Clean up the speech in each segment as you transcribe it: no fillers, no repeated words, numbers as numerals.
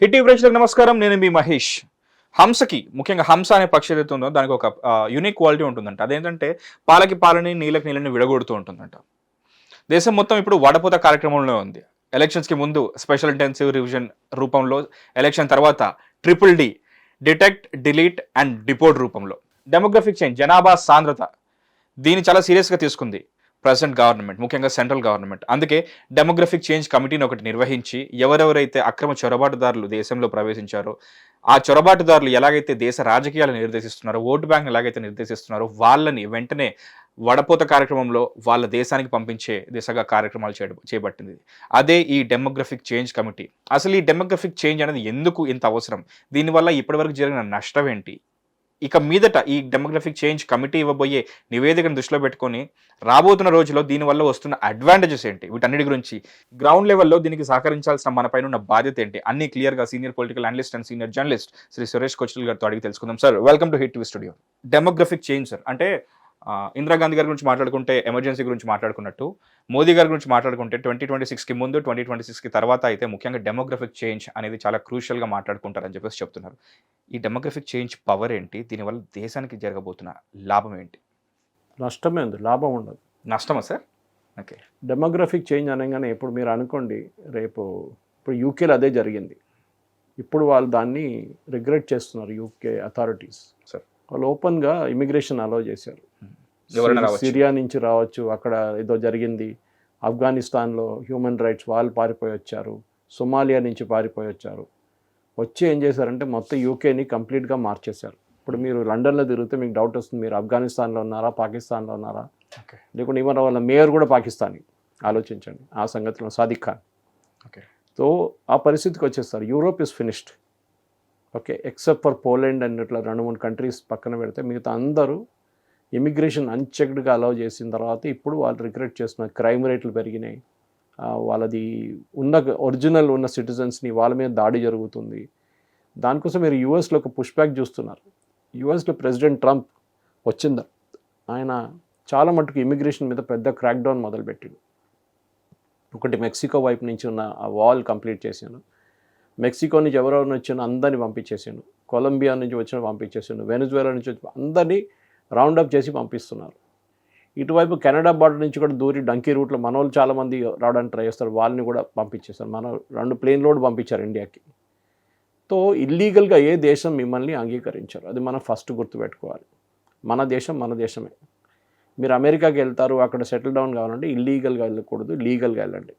Hit TV ప్రేక్షకులకు నమస్కారం. నేను మీ మహేష్. హంసకి ముఖ్యంగా హంస అనే పక్షి ఏదైతే ఉందో దానికి ఒక యూనిక్ క్వాలిటీ ఉంటుందంట. అదేంటంటే పాలకి పాలని, నీళ్ళకి నీళ్ళని విడగొడుతూ ఉంటుందంట. దేశం మొత్తం ఇప్పుడు వడపోత కార్యక్రమంలో ఉంది. ఎలక్షన్స్కి ముందు స్పెషల్ ఇంటెన్సివ్ రివిజన్ రూపంలో, ఎలక్షన్ తర్వాత triple D detect, delete and deport రూపంలో. డెమోగ్రఫిక్ చేంజ్, జనాభా సాంద్రత, దీన్ని చాలా సీరియస్గా తీసుకుంది ప్రెసెంట్ గవర్నమెంట్, ముఖ్యంగా సెంట్రల్ గవర్నమెంట్. అందుకే డెమోగ్రఫిక్ చేంజ్ కమిటీని ఒకటి నిర్వహించి ఎవరెవరైతే అక్రమ చొరబాటుదారులు దేశంలో ప్రవేశించారో, ఆ చొరబాటుదారులు ఎలాగైతే దేశ రాజకీయాలను నిర్దేశిస్తున్నారో, ఓటు బ్యాంక్ని ఎలాగైతే నిర్దేశిస్తున్నారో వాళ్ళని వెంటనే వడపోత కార్యక్రమంలో వాళ్ళ దేశానికి పంపించే దిశగా కార్యక్రమాలు చేపట్టింది. అదే ఈ డెమోగ్రఫిక్ చేంజ్ కమిటీ. అసలు ఈ డెమోగ్రఫిక్ చేంజ్ అనేది ఎందుకు ఇంత అవసరం? దీనివల్ల ఇప్పటివరకు జరిగిన నష్టం ఏంటి? ఇక మీదట ఈ డెమోగ్రఫిక్ చేంజ్ కమిటీ ఇవ్వబోయే నివేదికను దృష్టిలో పెట్టుకొని రాబోతున్న రోజుల్లో దీనివల్ల వస్తున్న అడ్వాంటేజెస్ ఏంటి, వీటన్నిటి గురించి గ్రౌండ్ లెవెల్లో దీనికి సహకరించాల్సిన మన పైన ఉన్న బాధ్యత ఏంటి, అన్ని క్లియర్గా senior political analyst and senior journalist Shri Suresh Kochil గారితో అడిగి తెలుసుకుందాం. Sir, welcome to hit TV studio. Demographic change sir అంటే ఇందిరాగాంధీ గారి గురించి మాట్లాడుకుంటే ఎమర్జెన్సీ గురించి మాట్లాడుకున్నట్టు, మోదీ గారి గురించి మాట్లాడుకుంటే 2026కి ముందు 2026కి తర్వాత అయితే ముఖ్యంగా డెమోగ్రఫిక్ చేంజ్ అనేది చాలా క్రూషియల్గా మాట్లాడుకుంటారని చెప్పేసి చెప్తున్నారు. ఈ డెమోగ్రఫిక్ చేంజ్ పవర్ ఏంటి? దీనివల్ల దేశానికి జరగబోతున్న లాభం ఏంటి? నష్టమే ఉంది, లాభం ఉండదు. నష్టమా సార్? ఓకే. డెమోగ్రఫిక్ చేంజ్ అనగానే ఇప్పుడు మీరు అనుకోండి, ఇప్పుడు యూకేలో అదే జరిగింది. ఇప్పుడు వాళ్ళు దాన్ని రిగ్రెట్ చేస్తున్నారు యూకే అథారిటీస్. సార్, వాళ్ళు ఓపెన్గా ఇమిగ్రేషన్ అలౌ చేశారు. ఎవరైనా రావచ్చు. సిరియా నుంచి రావచ్చు, అక్కడ ఏదో జరిగింది. ఆఫ్ఘనిస్తాన్లో హ్యూమన్ రైట్స్ వాళ్ళు పారిపోయి వచ్చారు, సొమాలియా నుంచి పారిపోయి వచ్చారు. వచ్చి ఏం చేశారంటే మొత్తం యూకేని కంప్లీట్గా మార్చేశారు. ఇప్పుడు మీరు లండన్లో తిరిగితే మీకు డౌట్ వస్తుంది, మీరు ఆఫ్ఘనిస్తాన్లో ఉన్నారా, పాకిస్తాన్లో ఉన్నారా, లేకుంటే ఈవెన్ వాళ్ళ మేయర్ కూడా పాకిస్తానీ. ఆలోచించండి ఆ సంగతిలో, సాదిక్ ఖాన్. ఓకే. సో ఆ పరిస్థితికి వచ్చేస్తారు. Europe is finished, okay, except for Poland and ఇట్లా 2-3 కంట్రీస్ పక్కన పెడితే మిగతా అందరూ ఇమిగ్రేషన్ అన్చెక్డ్గా అలౌ చేసిన తర్వాత ఇప్పుడు వాళ్ళు రిగ్రెట్ చేస్తున్నారు. క్రైమ్ రేట్లు పెరిగినాయి, వాళ్ళది ఒరిజినల్ ఉన్న సిటిజన్స్ని వాళ్ళ మీద దాడి జరుగుతుంది. దానికోసం మీరు యూఎస్లో ఒక పుష్ బ్యాక్ చూస్తున్నారు. యూఎస్లో ప్రెసిడెంట్ ట్రంప్ వచ్చిందా, ఆయన చాలా మటుకు ఇమిగ్రేషన్ మీద పెద్ద క్రాక్ డౌన్ మొదలుపెట్టిండు. ఒకటి మెక్సికో వైపు నుంచి ఉన్న ఆ వాల్ కంప్లీట్ చేసాను. మెక్సికో నుంచి ఎవరెవరిని వచ్చినా అందరినీ పంపించేసాను. కొలంబియా నుంచి వచ్చిన పంపించేసాను. వెనిజువేలా నుంచి వచ్చి అందరినీ రౌండప్ చేసి పంపిస్తున్నారు. ఇటువైపు కెనడా బార్డర్ నుంచి కూడా దూరి డంకీ రూట్లో మన వాళ్ళు చాలామంది రావడానికి ట్రై చేస్తారు, వాళ్ళని కూడా పంపించేస్తారు. మన 2 ప్లేన్ లోడ్ పంపించారు ఇండియాకి. సో ఇల్లీగల్గా ఏ దేశం మిమ్మల్ని అంగీకరించారు, అది మనం ఫస్ట్ గుర్తుపెట్టుకోవాలి. మన దేశం మన దేశమే. మీరు అమెరికాకి వెళ్తారు, అక్కడ సెటిల్ డౌన్ కావాలంటే ఇల్లీగల్గా వెళ్ళకూడదు, లీగల్గా వెళ్ళండి.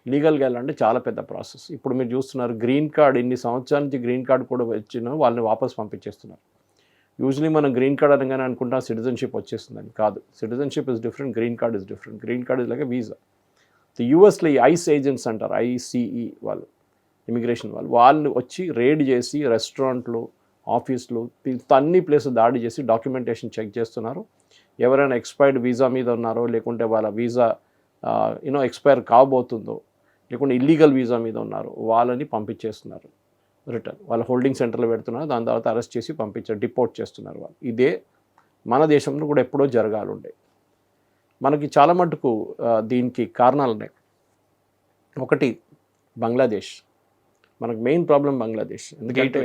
లీగల్గా వెళ్ళాలంటే చాలా పెద్ద ప్రాసెస్. ఇప్పుడు మీరు చూస్తున్నారు, గ్రీన్ కార్డ్ ఇన్ని సంవత్సరాల నుంచి గ్రీన్ కార్డ్ కూడా వచ్చిన వాళ్ళని వాపస్ పంపించేస్తున్నారు. యూజువలీ మనం గ్రీన్ కార్డ్ అనగానే అనుకుంటాం సిటిజన్షిప్ వచ్చేస్తుందని. కాదు, citizenship is different, green card is different. Green card is like visa. యూఎస్లో ఈ ఐస్ ఏజెంట్స్ అంటారు, ఐసిఈ వాళ్ళు, ఇమిగ్రేషన్ వాళ్ళు వచ్చి రేడ్ చేసి రెస్టారెంట్లు, ఆఫీసులు, అన్ని ప్లేసులు దాడి చేసి డాక్యుమెంటేషన్ చెక్ చేస్తున్నారు. ఎవరైనా ఎక్స్పైర్డ్ వీసా మీద ఉన్నారో, లేకుంటే వాళ్ళ వీసా ఎక్స్పైర్ కాబోతుందో, లేకుంటే ఇల్లీగల్ వీసా మీద ఉన్నారు, వాళ్ళని పంపించేస్తున్నారు రిటర్న్. వాళ్ళ హోల్డింగ్ సెంటర్లో పెడుతున్నారు, దాని తర్వాత అరెస్ట్ చేసి పంపించారు, డిపోర్ట్ చేస్తున్నారు వాళ్ళు. ఇదే మన దేశంలో కూడా ఎప్పుడో జరగాలుండే. మనకి చాలా మటుకు దీనికి కారణాలు ఉన్నాయి. ఒకటి బంగ్లాదేశ్. మనకు మెయిన్ ప్రాబ్లం బంగ్లాదేశ్. ఎందుకంటే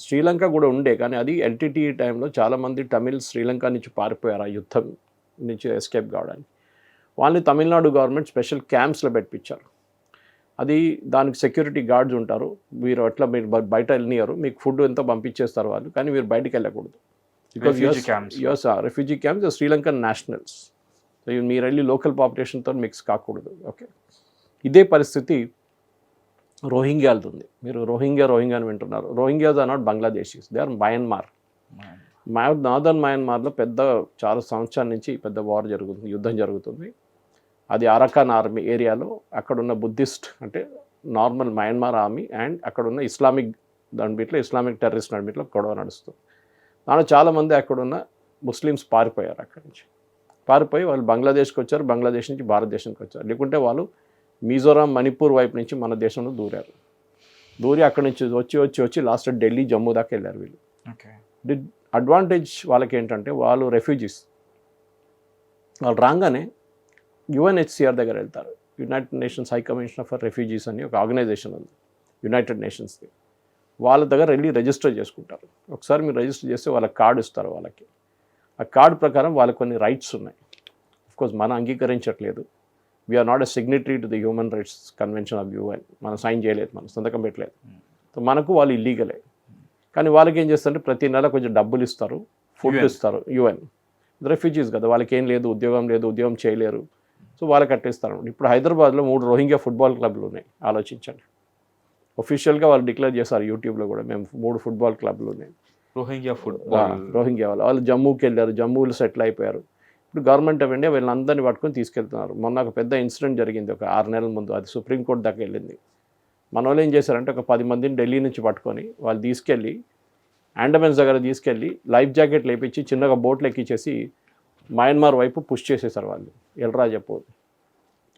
శ్రీలంక కూడా ఉండే, కానీ అది ఎల్టీటీ టైంలో చాలామంది తమిళ్ శ్రీలంక నుంచి పారిపోయారు, ఆ యుద్ధం నుంచి ఎస్కేప్ కావడానికి. వాళ్ళని తమిళనాడు గవర్నమెంట్ స్పెషల్ క్యాంప్స్లో పెట్టించారు. అది దానికి సెక్యూరిటీ గార్డ్స్ ఉంటారు. మీరు అట్లా మీరు బయట వెళ్ళనియరు, మీకు ఫుడ్ ఎంతో పంపించేస్తారు వాళ్ళు, కానీ మీరు బయటికి వెళ్ళకూడదు. Because refugee camps Sri Lankan nationals. మీరు వెళ్ళి లోకల్ పాపులేషన్తో మిక్స్ కాకూడదు. ఓకే, ఇదే పరిస్థితి రోహింగ్యాలది ఉంది. మీరు రోహింగ్యా అని వింటున్నారు. Rohingyas are not Bangladeshis, they are Myanmar. Northern మయన్మార్లో చాలా సంవత్సరాల నుంచి పెద్ద వార్ జరుగుతుంది, యుద్ధం జరుగుతుంది. అది అరకాన్ ఆర్మీ ఏరియాలో అక్కడున్న బుద్ధిస్ట్, అంటే నార్మల్ మయన్మార్ ఆర్మీ అండ్ అక్కడున్న ఇస్లామిక్ దానిలో ఇస్లామిక్ టెర్రరిస్ట్ నడిమిట్లో గొడవ నడుస్తుంది. దానిలో చాలామంది అక్కడున్న ముస్లిమ్స్ పారిపోయారు. అక్కడి నుంచి పారిపోయి వాళ్ళు బంగ్లాదేశ్కి వచ్చారు, బంగ్లాదేశ్ నుంచి భారతదేశానికి వచ్చారు. లేకుంటే వాళ్ళు మిజోరాం, మణిపూర్ వైపు నుంచి మన దేశంలో దూరి అక్కడి నుంచి వచ్చి లాస్ట్ ఢిల్లీ, జమ్మూ దాకా వెళ్ళారు వీళ్ళు. ఓకే, అడ్వాంటేజ్ వాళ్ళకి ఏంటంటే వాళ్ళు రెఫ్యూజీస్. వాళ్ళు రాగానే యుఎన్హెచ్సిఆర్ దగ్గర వెళ్తారు. United nations high commissioner for refugees అని ఒక ఆర్గనైజేషన్ ఉంది. యునైటెడ్ నేషన్స్ది. వాళ్ళ దగ్గర వెళ్ళి రిజిస్టర్ చేసుకుంటారు. ఒకసారి మీరు రిజిస్టర్ చేస్తే వాళ్ళ కార్డు ఇస్తారు వాళ్ళకి. ఆ కార్డు ప్రకారం వాళ్ళకి కొన్ని రైట్స్ ఉన్నాయి. కోర్స్ మనం అంగీకరించట్లేదు. We are not a signatory to the human rights convention of UN. మనం సైన్ చేయలేదు, మనం సంతకం పెట్టలేదు. సో మనకు వాళ్ళు ఇల్లీగలే. కానీ వాళ్ళకి ఏం చేస్తారంటే ప్రతి నెల కొంచెం డబ్బులు ఇస్తారు, ఫుడ్ ఇస్తారు. యుఎన్ రెఫ్యూజీస్ కదా, వాళ్ళకి ఏం లేదు, ఉద్యోగం లేదు, ఉద్యోగం చేయలేరు. సో వాళ్ళకి కట్టేస్తారు. ఇప్పుడు హైదరాబాద్లో 3 రోహింగ్యా ఫుట్బాల్ క్లబ్లు ఉన్నాయి. ఆలోచించండి. ఒఫీషియల్గా వాళ్ళు డిక్లేర్ చేశారు యూట్యూబ్లో కూడా, మేము 3 ఫుట్బాల్ క్లబ్లు ఉన్నాయి. రోహింగ్యా ఫుట్బాల్, రోహింగ్యా వాళ్ళు జమ్మూకి వెళ్ళారు, జమ్మూలో సెటిల్ అయిపోయారు. ఇప్పుడు గవర్నమెంట్ ఆఫ్ ఇండియా వీళ్ళందరినీ పట్టుకొని తీసుకెళ్తున్నారు. మొన్న ఒక పెద్ద ఇన్సిడెంట్ జరిగింది ఒక 6 నెలల ముందు, అది సుప్రీంకోర్టు దాకా వెళ్ళింది. మన వాళ్ళు ఏం చేశారంటే ఒక 10 మందిని ఢిల్లీ నుంచి పట్టుకొని వాళ్ళు తీసుకెళ్ళి అండమాన్స్ దగ్గర తీసుకెళ్ళి లైఫ్ జాకెట్లు వేయించి చిన్నగా బోట్లు ఎక్కించేసి మయన్మార్ వైపు పుష్ చేసేసారు. వాళ్ళు ఎల్రా చెప్పదు.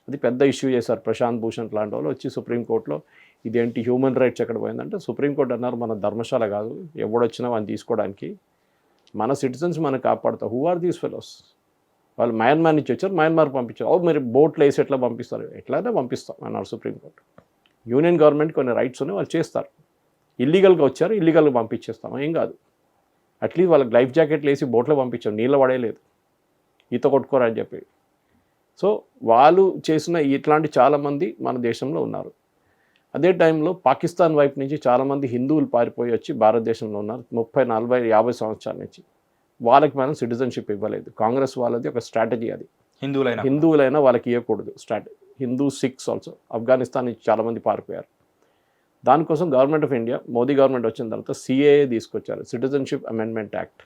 అది పెద్ద ఇష్యూ చేశారు. ప్రశాంత్ భూషణ్ లాంటి వాళ్ళు వచ్చి సుప్రీంకోర్టులో ఇదేంటి హ్యూమన్ రైట్స్ ఎక్కడ పోయిందంటే సుప్రీంకోర్టు అన్నారు మన ధర్మశాల కాదు, ఎవడొచ్చినా వాళ్ళని తీసుకోవడానికి, మన సిటిజన్స్ మనం కాపాడుతాం. Who are these fellows? వాళ్ళు మయన్మార్ నుంచి వచ్చారు, మయన్మార్ పంపించారు. మీరు బోట్లు వేసి ఎట్లా పంపిస్తారు? ఎట్లయినా పంపిస్తాం అన్నారు సుప్రీంకోర్టు. యూనియన్ గవర్నమెంట్ కొన్ని రైట్స్ ఉన్నాయి, వాళ్ళు చేస్తారు. ఇల్లీగల్గా వచ్చారు, ఇల్లీగల్గా పంపించేస్తాం, ఏం కాదు. అట్లీస్ట్ వాళ్ళకి లైఫ్ జాకెట్లు వేసి బోట్లో పంపించాం, నీళ్ళ పడేయలేదు, ఈత కొట్టుకోరా అని చెప్పి. సో వాళ్ళు చేసిన ఇట్లాంటి చాలామంది మన దేశంలో ఉన్నారు. అదే టైంలో పాకిస్తాన్ వైపు నుంచి చాలామంది హిందువులు పారిపోయి వచ్చి భారతదేశంలో ఉన్నారు 30, 40, 50 సంవత్సరాల నుంచి. వాళ్ళకి మనం సిటిజన్షిప్ ఇవ్వలేదు. కాంగ్రెస్ వాళ్ళది ఒక స్ట్రాటజీ అది. హిందువులైనా వాళ్ళకి ఇవ్వకూడదు strategy. Hindu, six also Afghanistan నుంచి చాలామంది పారిపోయారు. దానికోసం government of India, Modi government వచ్చిన తర్వాత సిఏఏ తీసుకొచ్చారు, సిటిజన్షిప్ అమెండ్మెంట్ యాక్ట్.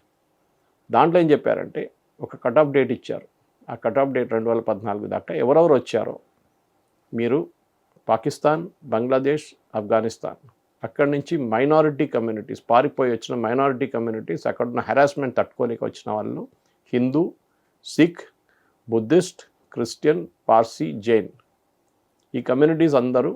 దాంట్లో ఏం చెప్పారంటే ఒక కట్ ఆఫ్ డేట్ ఇచ్చారు. ఆ కట్ ఆఫ్ డేట్ 2014 దాకా ఎవరెవరు వచ్చారో మీరు పాకిస్తాన్, బంగ్లాదేశ్, ఆఫ్ఘనిస్తాన్, అక్కడి నుంచి మైనారిటీ కమ్యూనిటీస్, పారిపోయి వచ్చిన మైనారిటీ కమ్యూనిటీస్, అక్కడున్న హెరాస్మెంట్ తట్టుకోలేక వచ్చిన వాళ్ళు హిందూ, సిక్, బుద్ధిస్ట్, క్రిస్టియన్, పార్సీ, జైన్, ఈ కమ్యూనిటీస్ అందరూ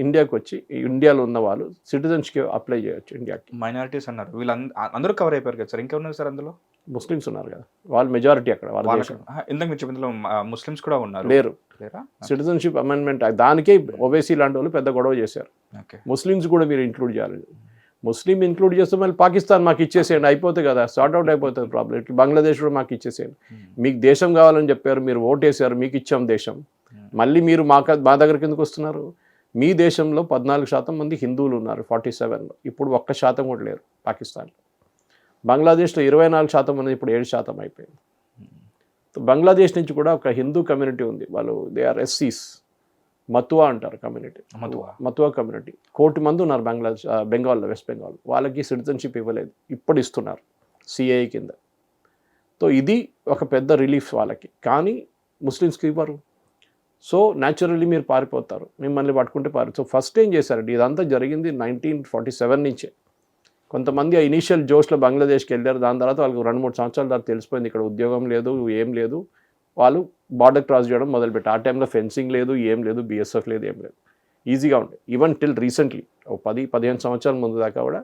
ఇండియాకి వచ్చి ఇండియాలో ఉన్న వాళ్ళు సిటిజన్స్కి అప్లై చేయొచ్చు. ఇండియాకి మైనారిటీస్ అన్నారు, వీళ్ళందరూ కవర్ అయిపోయారు కదా సార్. ఇంకా ఉన్నారు సార్ అందులో? ముస్లిమ్స్ ఉన్నారు కదా, వాళ్ళు మెజారిటీ అక్కడ. ఇందాక మీరు చెప్పిన ముస్లిమ్స్ కూడా ఉన్నారు, లేరు. సిటిజన్షిప్ అమెండ్మెంట్ దానికే ఓవైసీ లాంటి వాళ్ళు పెద్ద గొడవ చేశారు. ముస్లిమ్స్ కూడా మీరు ఇంక్లూడ్ చేయాలి. ముస్లిం ఇంక్లూడ్ చేస్తే మళ్ళీ పాకిస్తాన్ మాకు ఇచ్చేసేయండి, అయిపోతుంది కదా, సార్ట్ అవుట్ అయిపోతుంది ప్రాబ్లం. ఇట్లా బంగ్లాదేశ్ కూడా మాకు ఇచ్చేసేయండి. మీకు దేశం కావాలని చెప్పారు, మీరు ఓటేసారు, మీకు ఇచ్చాం దేశం, మళ్ళీ మీరు మా దగ్గర కిందకు వస్తున్నారు. మీ దేశంలో 14% మంది హిందువులు ఉన్నారు 47లో, ఇప్పుడు 1% కూడా లేరు పాకిస్తాన్లో. బంగ్లాదేశ్లో 24% మంది, ఇప్పుడు 7% అయిపోయింది. బంగ్లాదేశ్ నుంచి కూడా ఒక హిందూ కమ్యూనిటీ ఉంది, వాళ్ళు దే ఆర్ ఎస్సీస్, మతువా అంటారు కమ్యూనిటీ, మతువా కమ్యూనిటీ. 1 కోటి మంది ఉన్నారు బెంగాల్లో, వెస్ట్ బెంగాల్. వాళ్ళకి సిటిజన్షిప్ ఇవ్వలేదు, ఇప్పుడు ఇస్తున్నారు సిఏఏ కింద. సో ఇది ఒక పెద్ద రిలీఫ్ వాళ్ళకి, కానీ ముస్లిమ్స్కి ఇవ్వరు. సో న్యాచురల్లీ మీరు పారిపోతారు, మిమ్మల్ని పట్టుకుంటే సో ఫస్ట్ ఏం చేశారంటే, ఇదంతా జరిగింది 1947 నుంచే. కొంతమంది ఆ ఇనీషియల్ జోష్లో బంగ్లాదేశ్కి వెళ్ళారు, దాని తర్వాత వాళ్ళకి 2-3 సంవత్సరాల తర్వాత తెలిసిపోయింది ఇక్కడ ఉద్యోగం లేదు, ఏం లేదు. వాళ్ళు బార్డర్ క్రాస్ చేయడం మొదలుపెట్టారు. ఆ టైంలో ఫెన్సింగ్ లేదు, ఏం లేదు, బీఎస్ఎఫ్ లేదు, ఏం లేదు, ఈజీగా ఉండే. ఈవెన్ టిల్ రీసెంట్లీ 10-15 సంవత్సరాల ముందు దాకా కూడా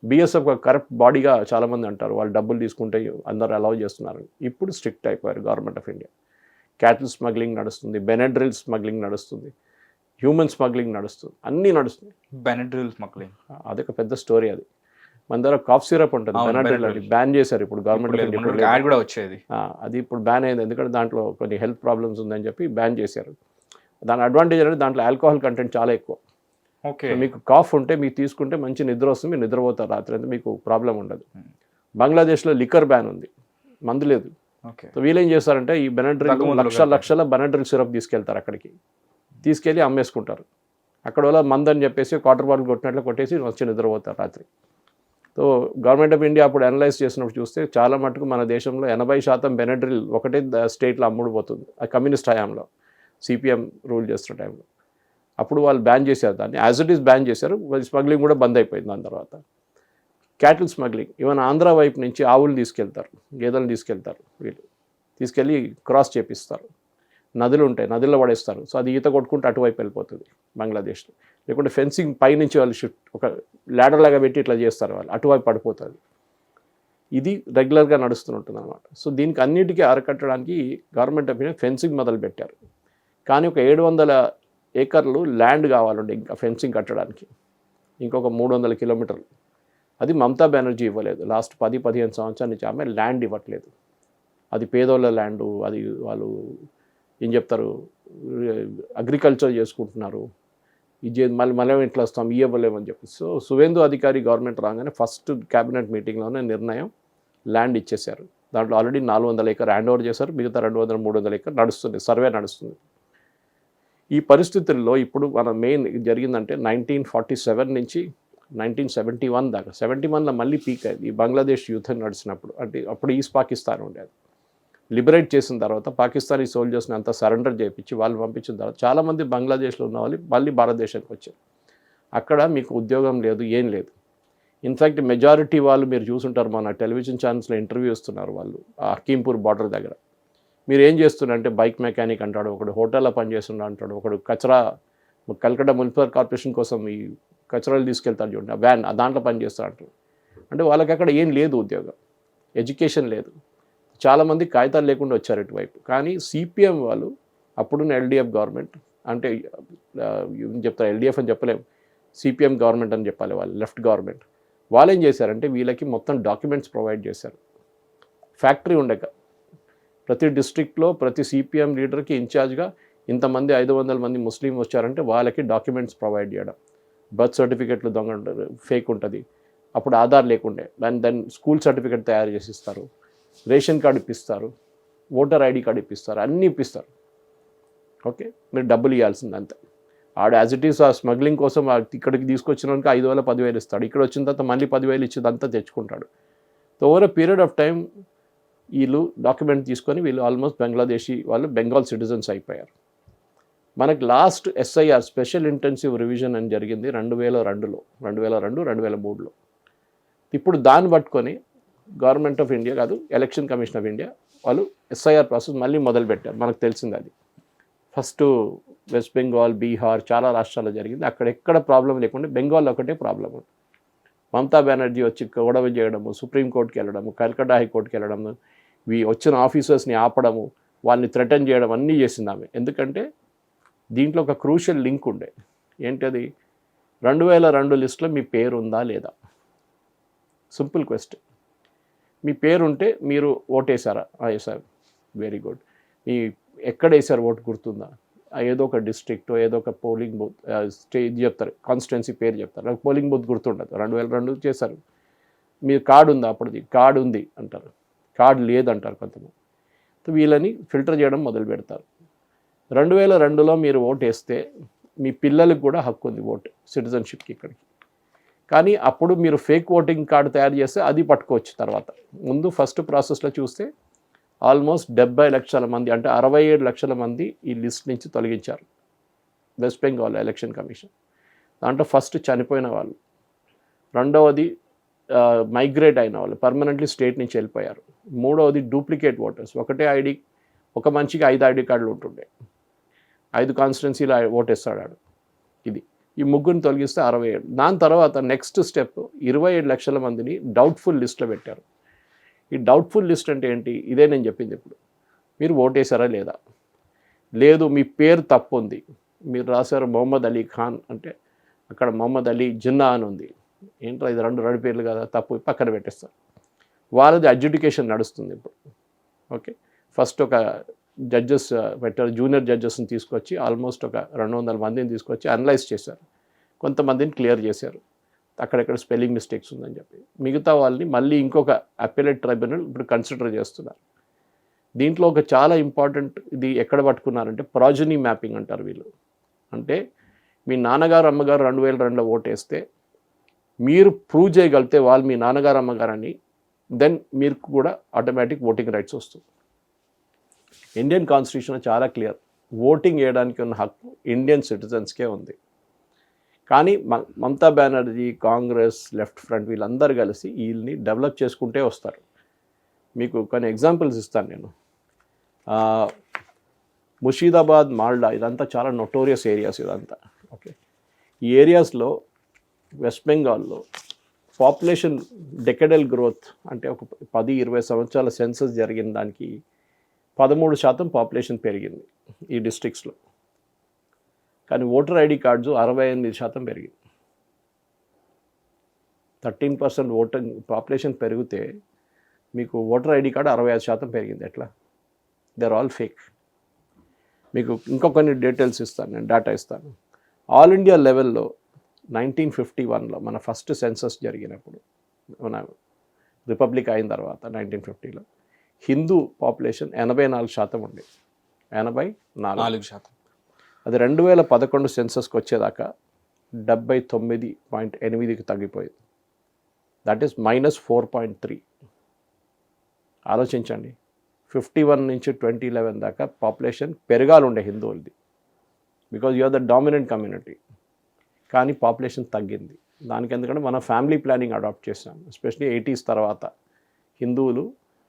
బీఎస్ఎఫ్ ఒక కరప్ట్ బాడీగా చాలామంది అంటారు, వాళ్ళు డబ్బులు తీసుకుంటే అందరూ అలౌ చేస్తున్నారు. ఇప్పుడు స్ట్రిక్ట్ అయిపోయారు government of India. Cattle smuggling నడుస్తుంది, బెనెడ్రిల్ స్మగ్లింగ్ నడుస్తుంది, హ్యూమన్ స్మగ్లింగ్ నడుస్తుంది, అన్నీ నడుస్తుంది. బెనెడ్రిల్ స్మగ్లింగ్ అదొక పెద్ద స్టోరీ. అది మన దగ్గర కాఫ్ సిరప్ ఉంటుంది, బెనెడ్రిల్, అది బ్యాన్ చేశారు ఇప్పుడు గవర్నమెంట్. కూడా వచ్చేది అది ఇప్పుడు బ్యాన్ అయింది, ఎందుకంటే దాంట్లో కొన్ని హెల్త్ ప్రాబ్లమ్స్ ఉందని చెప్పి బ్యాన్ చేశారు. దాని అడ్వాంటేజ్ అనేది దాంట్లో ఆల్కహాల్ కంటెంట్ చాలా ఎక్కువ. ఓకే, మీకు కాఫ్ ఉంటే మీకు తీసుకుంటే మంచి నిద్ర వస్తుంది, మీరు నిద్రపోతారు రాత్రి అంతా, మీకు ప్రాబ్లం ఉండదు. బంగ్లాదేశ్లో లిక్కర్ బ్యాన్ ఉంది, మందు లేదు. సో వీళ్ళేం చేస్తారంటే ఈ బెనెడ్రిల్ లక్షల బెనెడ్రిల్ సిరప్ తీసుకెళ్తారు, అక్కడికి తీసుకెళ్ళి అమ్మేసుకుంటారు. అక్కడ వాళ్ళ మందని చెప్పేసి క్వార్టర్ బాటిల్ కొట్టినట్లు కొట్టేసి వచ్చి నిద్రపోతారు రాత్రి. సో గవర్నమెంట్ ఆఫ్ ఇండియా అప్పుడు అనలైజ్ చేసినప్పుడు చూస్తే చాలా మటుకు మన దేశంలో 80% బెనెడ్రిల్ ఒకటే స్టేట్లో అమ్ముడుపోతుంది. ఆ కమ్యూనిస్ట్ హయాంలో, సిపిఎం రూల్ చేస్తున్న టైంలో. అప్పుడు వాళ్ళు బ్యాన్ చేశారు దాన్ని, యాజ్ ఇట్ ఈస్ బ్యాన్ చేశారు. స్మగ్లింగ్ కూడా బంద్ అయిపోయింది దాని తర్వాత. క్యాటిల్ స్మగ్లింగ్, ఈవెన్ ఆంధ్ర వైపు నుంచి ఆవులు తీసుకెళ్తారు, గేదెలను తీసుకెళ్తారు, వీళ్ళు తీసుకెళ్ళి క్రాస్ చేపిస్తారు. నదులు ఉంటాయి, నదుల్లో పడేస్తారు. సో అది ఈత కొట్టుకుంటూ అటువైపు వెళ్ళిపోతుంది బంగ్లాదేశ్లో. లేకుంటే ఫెన్సింగ్ పైనుంచి వాళ్ళు ఒక ల్యాడర్ లాగా పెట్టి ఇట్లా చేస్తారు, వాళ్ళు అటువైపు పడిపోతుంది. ఇది రెగ్యులర్గా నడుస్తుంటుంది అనమాట. సో దీనికి అన్నిటికీ అరకట్టడానికి గవర్నమెంట్ ఆఫ్ ఇండియా ఫెన్సింగ్ మొదలు పెట్టారు. కానీ ఒక 700 ఏకర్లు ల్యాండ్ కావాలండి ఇంకా ఫెన్సింగ్ కట్టడానికి. ఇంకొక 300 కిలోమీటర్లు. అది మమతా బెనర్జీ ఇవ్వలేదు. లాస్ట్ 10-15 సంవత్సరాల నుంచి ఆమె ల్యాండ్ ఇవ్వట్లేదు. అది పేదోళ్ళ ల్యాండు, అది వాళ్ళు ఏం చెప్తారు అగ్రికల్చర్ చేసుకుంటున్నారు. ఇది మళ్ళీ ఎట్లా వస్తాం ఇవ్వలేమని చెప్పి. సో సువేందు అధికారి గవర్నమెంట్ రాగానే ఫస్ట్ క్యాబినెట్ మీటింగ్లోనే నిర్ణయం ల్యాండ్ ఇచ్చేశారు. దాంట్లో ఆల్రెడీ 400 ఎకర్ హ్యాండ్ ఓవర్ చేశారు. మిగతా 200-300 ఎకర్ నడుస్తుంది, సర్వే నడుస్తుంది. ఈ పరిస్థితుల్లో ఇప్పుడు మన మెయిన్ జరిగిందంటే 1947 నుంచి 1971 దాకా. 71లో మళ్ళీ పీక్ అయింది ఈ బంగ్లాదేశ్ యుద్ధం నడిచినప్పుడు. అంటే అప్పుడు ఈస్ట్ పాకిస్తాన్ ఉండేది. లిబరేట్ చేసిన తర్వాత పాకిస్తానీ సోల్జర్స్ని అంతా సరెండర్ చేయించి వాళ్ళు పంపించిన తర్వాత చాలామంది బంగ్లాదేశ్లో ఉన్న వాళ్ళు మళ్ళీ భారతదేశానికి వచ్చారు. అక్కడ మీకు ఉద్యోగం లేదు, ఏం లేదు. ఇన్ఫ్యాక్ట్ మెజారిటీ వాళ్ళు మీరు చూసుంటారు, మన టెలివిజన్ ఛానల్స్లో ఇంటర్వ్యూ ఇస్తున్నారు వాళ్ళు హకీంపూర్ బార్డర్ దగ్గర. మీరు ఏం చేస్తున్నారంటే బైక్ మెకానిక్ అంటాడు, ఒకడు హోటల్లో పనిచేస్తున్నా అంటాడు, ఒకడు కచరా కల్కటా మున్సిపల్ కార్పొరేషన్ కోసం ఈ కచరాలు తీసుకెళ్తాడు చూడండి ఆ వ్యాన్, దాంట్లో పనిచేస్తాడు అంటాడు. అంటే వాళ్ళకి అక్కడ ఏం లేదు ఉద్యోగం, ఎడ్యుకేషన్ లేదు. చాలామంది కాగితాలు లేకుండా వచ్చారు ఇటువైపు. కానీ సిపిఎం వాళ్ళు అప్పుడున్న ఎల్డిఎఫ్ గవర్నమెంట్, అంటే ఏం చెప్తారు ఎల్డిఎఫ్ అని చెప్పలేము, సిపిఎం గవర్నమెంట్ అని చెప్పాలి, వాళ్ళు లెఫ్ట్ గవర్నమెంట్. వాళ్ళు ఏం చేశారంటే వీళ్ళకి మొత్తం డాక్యుమెంట్స్ ప్రొవైడ్ చేశారు. ఫ్యాక్టరీ ఉండక ప్రతి డిస్ట్రిక్ట్లో ప్రతి సిపిఎం లీడర్కి ఇన్ఛార్జ్గా ఇంతమంది 500 మంది ముస్లిం వచ్చారంటే వాళ్ళకి డాక్యుమెంట్స్ ప్రొవైడ్ చేయడం. బర్త్ సర్టిఫికెట్లు దొంగ ఫేక్ ఉంటుంది, అప్పుడు ఆధార్ లేకుండే, దాని స్కూల్ సర్టిఫికెట్ తయారు చేసి ఇస్తారు, రేషన్ కార్డు ఇప్పిస్తారు, ఓటర్ ఐడి కార్డు ఇప్పిస్తారు, అన్నీ ఇప్పిస్తారు. ఓకే, మీరు డబ్బులు ఇవ్వాల్సింది అంతే. ఆడ యాజ్ ఇట్ ఈస్ ఆ స్మగ్లింగ్ కోసం ఇక్కడికి తీసుకొచ్చినాక 5,000-10,000 ఇస్తాడు. ఇక్కడ వచ్చిన తర్వాత మళ్ళీ 10,000 ఇచ్చేదంతా తెచ్చుకుంటాడు. So over a period of time వీళ్ళు డాక్యుమెంట్ తీసుకొని వీళ్ళు ఆల్మోస్ట్ బంగ్లాదేశీ వాళ్ళు బెంగాల్ సిటిజన్స్ అయిపోయారు. మనకు last SIR special intensive revision అని జరిగింది 2002లో, 2003లో. ఇప్పుడు దాన్ని పట్టుకొని గవర్నమెంట్ ఆఫ్ ఇండియా కాదు, ఎలక్షన్ కమిషన్ ఆఫ్ ఇండియా వాళ్ళు ఎస్ఐఆర్ ప్రాసెస్ మళ్ళీ మొదలుపెట్టారు. మనకు తెలిసింది అది ఫస్ట్ వెస్ట్ బెంగాల్, బీహార్ చాలా రాష్ట్రాల్లో జరిగింది. అక్కడెక్కడ ప్రాబ్లం లేకుండా బెంగాల్లో ఒకటే ప్రాబ్లం ఉంది. మమతా బెనర్జీ వచ్చి గొడవ చేయడము, సుప్రీంకోర్టుకి వెళ్ళడము, కల్కటా హైకోర్టుకి వెళ్ళడము, వచ్చిన ఆఫీసర్స్ని ఆపడము, వాళ్ళని థ్రెటన్ చేయడం అన్నీ చేసింది ఆమె. ఎందుకంటే దీంట్లో ఒక క్రూషియల్ లింక్ ఉండే. ఏంటది? 2002 లిస్టులో మీ పేరు ఉందా లేదా? Simple question. మీ పేరు ఉంటే మీరు ఓటేసారా? వేసారు, వెరీ గుడ్. మీ ఎక్కడ వేసారు ఓటు గుర్తుందా? ఏదో ఒక డిస్ట్రిక్ట్, ఏదో ఒక పోలింగ్ బూత్ స్టేజ్ చెప్తారు, కాన్స్టిట్యున్సీ పేరు చెప్తారు, నాకు పోలింగ్ బూత్ గుర్తుండదు. 2002 చేశారు. మీరు కార్డు ఉందా? అప్పటిది కార్డు ఉంది అంటారు, కార్డు లేదంటారు కొంతమంది. వీళ్ళని ఫిల్టర్ చేయడం మొదలు పెడతారు. 2002లో మీరు ఓటు వేస్తే మీ పిల్లలకు కూడా హక్కు ఉంది ఓటు, సిటిజన్షిప్కి ఇక్కడికి. కానీ అప్పుడు మీరు ఫేక్ ఓటింగ్ కార్డు తయారు చేస్తే అది పట్టుకోవచ్చు తర్వాత. ముందు ఫస్ట్ ప్రాసెస్లో చూస్తే ఆల్మోస్ట్ 70 లక్షల మంది, అంటే 67 లక్షల మంది ఈ లిస్ట్ నుంచి తొలగించారు వెస్ట్ బెంగాల్ ఎలక్షన్ కమిషన్. దాంట్లో ఫస్ట్ చనిపోయిన వాళ్ళు, రెండవది మైగ్రేట్ అయిన వాళ్ళు, పర్మనెంట్లీ స్టేట్ నుంచి వెళ్ళిపోయారు, మూడవది డూప్లికేట్ ఓటర్స్. ఒకటే ఐడి, ఒక మనిషికి 5 ఐడి కార్డులు ఉంటుండే, 5 కాన్స్టిట్యున్సీలో ఓటేస్తాడు. ఇది ఈ ముగ్గురిని తొలగిస్తే 67. దాని తర్వాత నెక్స్ట్ స్టెప్ 27 లక్షల మందిని డౌట్ఫుల్ లిస్ట్లో పెట్టారు. ఈ డౌట్ఫుల్ లిస్ట్ అంటే ఏంటి? ఇదే నేను చెప్పింది. ఇప్పుడు మీరు ఓటేసారా లేదా? లేదు, మీ పేరు తప్పు ఉంది, మీరు రాశారు మొహమ్మద్ అలీ ఖాన్ అంటే అక్కడ మొహమ్మద్ అలీ జిన్నా అని ఉంది. ఏంటో ఇది రెండు పేర్లు కదా, తప్పు, పక్కన పెట్టేస్తారు. వాళ్ళది అడ్జుడికేషన్ నడుస్తుంది ఇప్పుడు. ఓకే, ఫస్ట్ ఒక జడ్జెస్ పెట్టారు, జూనియర్ జడ్జెస్ని తీసుకొచ్చి ఆల్మోస్ట్ ఒక 200 మందిని తీసుకొచ్చి అనలైజ్ చేశారు. కొంతమందిని క్లియర్ చేశారు, అక్కడెక్కడ స్పెల్లింగ్ మిస్టేక్స్ ఉందని చెప్పి. మిగతా వాళ్ళని మళ్ళీ ఇంకొక అప్పీలేట్ ట్రైబ్యునల్ ఇప్పుడు కన్సిడర్ చేస్తున్నారు. దీంట్లో ఒక చాలా ఇంపార్టెంట్ ఇది ఎక్కడ పట్టుకున్నారంటే ప్రాజనీ మ్యాపింగ్ అంటారు వీళ్ళు. అంటే మీ నాన్నగారు అమ్మగారు 2002లో ఓటేస్తే మీరు ప్రూవ్ చేయగలిగితే వాళ్ళు మీ నాన్నగారు అమ్మగారని, దెన్ మీరు కూడా ఆటోమేటిక్ ఓటింగ్ రైట్స్ వస్తుంది. ఇండియన్ కాన్స్టిట్యూషన్ చాలా క్లియర్, ఓటింగ్ వేయడానికి ఉన్న హక్కు ఇండియన్ సిటిజన్స్కే ఉంది. కానీ మమతా బెనర్జీ, కాంగ్రెస్, లెఫ్ట్ ఫ్రంట్ వీళ్ళందరూ కలిసి వీళ్ళని డెవలప్ చేసుకుంటే వస్తారు. మీకు కొన్ని ఎగ్జాంపుల్స్ ఇస్తాను నేను. ముషీదాబాద్, మాల్డా ఇదంతా చాలా నొటోరియస్ ఏరియాస్ ఇదంతా. ఓకే, ఈ ఏరియాస్లో వెస్ట్ బెంగాల్లో పాపులేషన్ డెకెడల్ గ్రోత్ అంటే ఒక 10-20 సంవత్సరాల సెన్సస్ జరిగిన దానికి 13% పాపులేషన్ పెరిగింది ఈ డిస్ట్రిక్ట్స్లో. కానీ ఓటర్ ఐడి కార్డ్స్ 68% పెరిగింది. 13% ఓటింగ్ పాపులేషన్ పెరిగితే మీకు ఓటర్ ఐడి కార్డు 65% పెరిగింది. ఎట్లా? They are all fake. మీకు ఇంకొన్ని డీటెయిల్స్ ఇస్తాను, నేను డేటా ఇస్తాను. ఆల్ ఇండియా లెవెల్లో 1951లో మన ఫస్ట్ సెన్సస్ జరిగినప్పుడు, మన రిపబ్లిక్ అయిన తర్వాత 1950లో హిందూ పాపులేషన్ 84% ఉండేది. 84%. అది 2011 సెన్సస్కి వచ్చేదాకా 79.8కి తగ్గిపోయింది. That is -4.3. ఆలోచించండి, 51 నుంచి 2011 దాకా పాపులేషన్ పెరగాలుండే హిందువులది, because you are the dominant community. కానీ పాపులేషన్ తగ్గింది. దానికి ఎందుకంటే మనం ఫ్యామిలీ ప్లానింగ్ అడాప్ట్ చేసాం. ఎస్పెషలీ 80s తర్వాత హిందువులు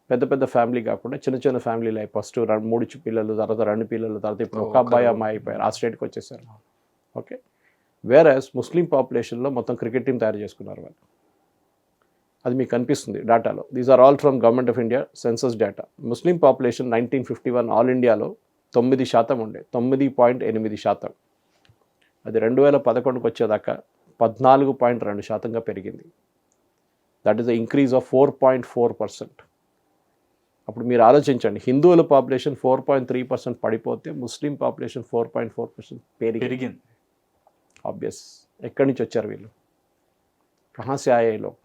పెద్ద పెద్ద ఫ్యామిలీ కాకుండా చిన్న చిన్న ఫ్యామిలీలు అయి ఫస్ట్ 3 పిల్లలు, తర్వాత 2 పిల్లలు, తర్వాత ఇప్పుడు ఒక అబ్బాయి అమ్మాయి అయిపోయారు. ఆ స్టేట్కి వచ్చేసారు. ఓకే. వేరస్ ముస్లిం పాపులేషన్లో మొత్తం క్రికెట్ టీం తయారు చేసుకున్నారు వాళ్ళు. అది మీకు కనిపిస్తుంది డేటాలో. These are all from government of India census data. Muslim population 1951 all ఇండియాలో 9% ఉండే, 9.8%. అది 2011కి వచ్చేదాకా 14.2%గా పెరిగింది. That is the increase of 4.4%. అప్పుడు మీరు ఆలోచించండి, హిందువుల పాపులేషన్ 4.3% పడిపోతే ముస్లిం పాపులేషన్ 4.4% పెరిగింది. ఆబ్వియస్. ఎక్కడి నుంచి వచ్చారు వీళ్ళు? కహాసే ఆయే లోగ్?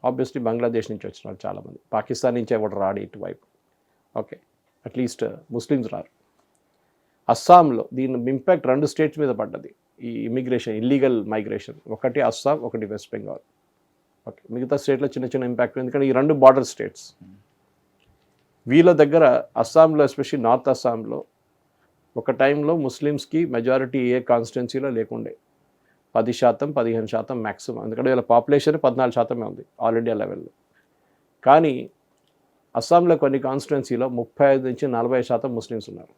ఆబ్వియస్లీ బంగ్లాదేశ్ నుంచి వచ్చిన వాళ్ళు చాలామంది, పాకిస్తాన్ నుంచి ఎవరు రాడు ఇటువైపు. ఓకే, అట్లీస్ట్ ముస్లిమ్స్ రారు. అస్సాంలో దీని ఇంపాక్ట్ 2 స్టేట్స్ మీద పడ్డది, ఈ ఇమిగ్రేషన్, ఇల్లీగల్ మైగ్రేషన్. ఒకటి అస్సాం, ఒకటి వెస్ట్ బెంగాల్. ఓకే, మిగతా స్టేట్లో చిన్న చిన్న ఇంపాక్ట్, ఎందుకంటే ఈ 2 బార్డర్ స్టేట్స్. వీళ్ళ దగ్గర అస్సాంలో, ఎస్పెషల్లీ నార్త్ అస్సాంలో ఒక టైంలో ముస్లిమ్స్కి మెజారిటీ ఏ కాన్స్టిట్యున్సీలో లేకుండే. 10%, 15% మ్యాక్సిమం. ఎందుకంటే వీళ్ళ పాపులేషన్ 14% ఉంది ఆల్ ఇండియా లెవెల్లో. కానీ అస్సాంలో కొన్ని కాన్స్టిట్యున్సీలో 35 నుంచి 40% ముస్లిమ్స్ ఉన్నారు.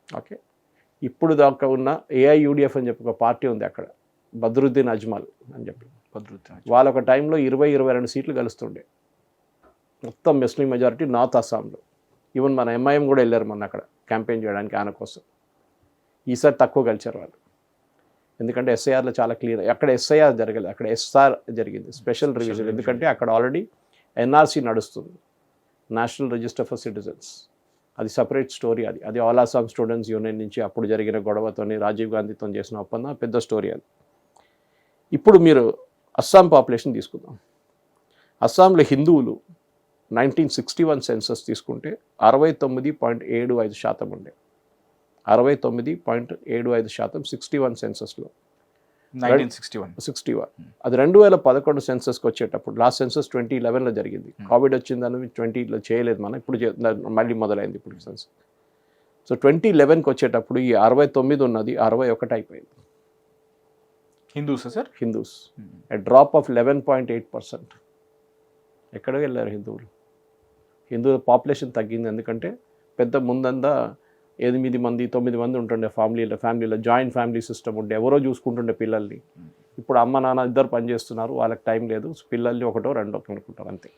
ఓకే. ఇప్పుడు దాకా ఉన్న ఏఐయుడిఎఫ్ అని చెప్పి ఒక పార్టీ ఉంది అక్కడ, బద్రుద్దీన్ అజ్మల్ అని చెప్పి. వాళ్ళ ఒక టైంలో 20-22 సీట్లు గెలుస్తుండే. మొత్తం ముస్లిం మెజారిటీ నార్త్ అస్సాంలో. ఈవెన్ మన ఎంఐఎం కూడా వెళ్ళారు మొన్న అక్కడ క్యాంపెయిన్ చేయడానికి ఆయన కోసం. ఈసారి తక్కువ గెలిచారు వాళ్ళు, ఎందుకంటే ఎస్ఐఆర్లో చాలా క్లియర్. అక్కడ ఎస్ఐఆర్ జరగలేదు, అక్కడ ఎస్ఆర్ జరిగింది, స్పెషల్ రివిజన్. ఎందుకంటే అక్కడ ఆల్రెడీ ఎన్ఆర్సీ నడుస్తుంది, నేషనల్ రిజిస్టర్ ఫర్ సిటిజన్స్. అది సపరేట్ స్టోరీ. అది ఆల్ అస్సాం స్టూడెంట్స్ యూనియన్ నుంచి అప్పుడు జరిగిన గొడవతోని రాజీవ్ గాంధీతో చేసిన ఒప్పందం, పెద్ద స్టోరీ అది. ఇప్పుడు మీరు అస్సాం పాపులేషన్ తీసుకుందాం. అస్సాంలో హిందువులు 1961 సెన్సస్ తీసుకుంటే 69.75% ఉండే. 69.75% 61 సెన్సస్లో. 1961. అది 2011 సెన్సస్కి వచ్చేటప్పుడు, లాస్ట్ సెన్సస్ 2011లో జరిగింది. కోవిడ్ వచ్చిందని 20లో చేయలేదు మనం, ఇప్పుడు మళ్ళీ మొదలైంది ఇప్పుడు సెన్సస్. సో 2011కి వచ్చేటప్పుడు ఈ 69 ఉన్నది 61 అయిపోయింది. Hindus sir? Hindus. A drop of 11.8%. ఎక్కడికి వెళ్ళారు హిందువులు? హిందువుల పాపులేషన్ తగ్గింది. ఎందుకంటే పెద్ద ముందంతా 8 మంది 9 మంది ఉంటుండే ఫ్యామిలీలో జాయింట్ ఫ్యామిలీ సిస్టమ్ ఉండే, ఎవరో చూసుకుంటుండే పిల్లల్ని. ఇప్పుడు అమ్మ నాన్న ఇద్దరు పనిచేస్తున్నారు, వాళ్ళకి టైం లేదు, పిల్లల్ని 1-2 అనుకుంటారు అంతే.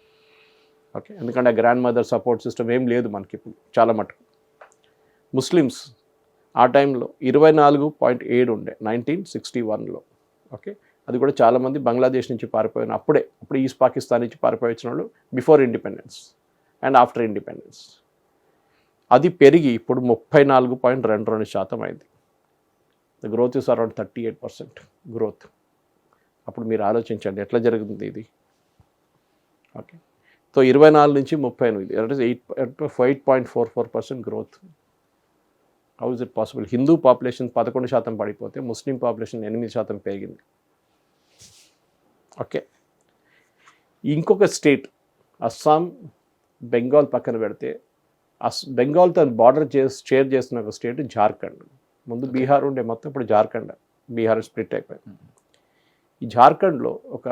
ఓకే, ఎందుకంటే గ్రాండ్ మదర్ సపోర్ట్ సిస్టమ్ ఏం లేదు మనకి ఇప్పుడు చాలా మటుకు. ముస్లిమ్స్ ఆ టైంలో 24.7 ఉండే 1961లో. ఓకే, అది కూడా చాలామంది బంగ్లాదేశ్ నుంచి పారిపోయిన, అప్పుడు ఈస్ట్ పాకిస్తాన్ నుంచి పారిపోయి వచ్చిన వాళ్ళు before independence and after independence. అది పెరిగి ఇప్పుడు 34.22% అయింది. The growth is around 38% growth. అప్పుడు మీరు ఆలోచించండి ఎట్లా జరుగుతుంది ఇది. ఓకే, సో 24 నుంచి 38, that is 8.44% growth. How is it possible? Hindu population 11% పడిపోతే ముస్లిం పాపులేషన్ 8% పెరిగింది. ఓకే, ఇంకొక స్టేట్ అస్సాం, బెంగాల్ పక్కన పెడితే బెంగాల్తో బార్డర్ షేర్ చేస్తున్న ఒక స్టేట్ జార్ఖండ్. ముందు బీహార్ ఉండే మొత్తం, ఇప్పుడు బీహార్ స్ప్లిట్ అయిపోయింది. ఈ జార్ఖండ్లో ఒక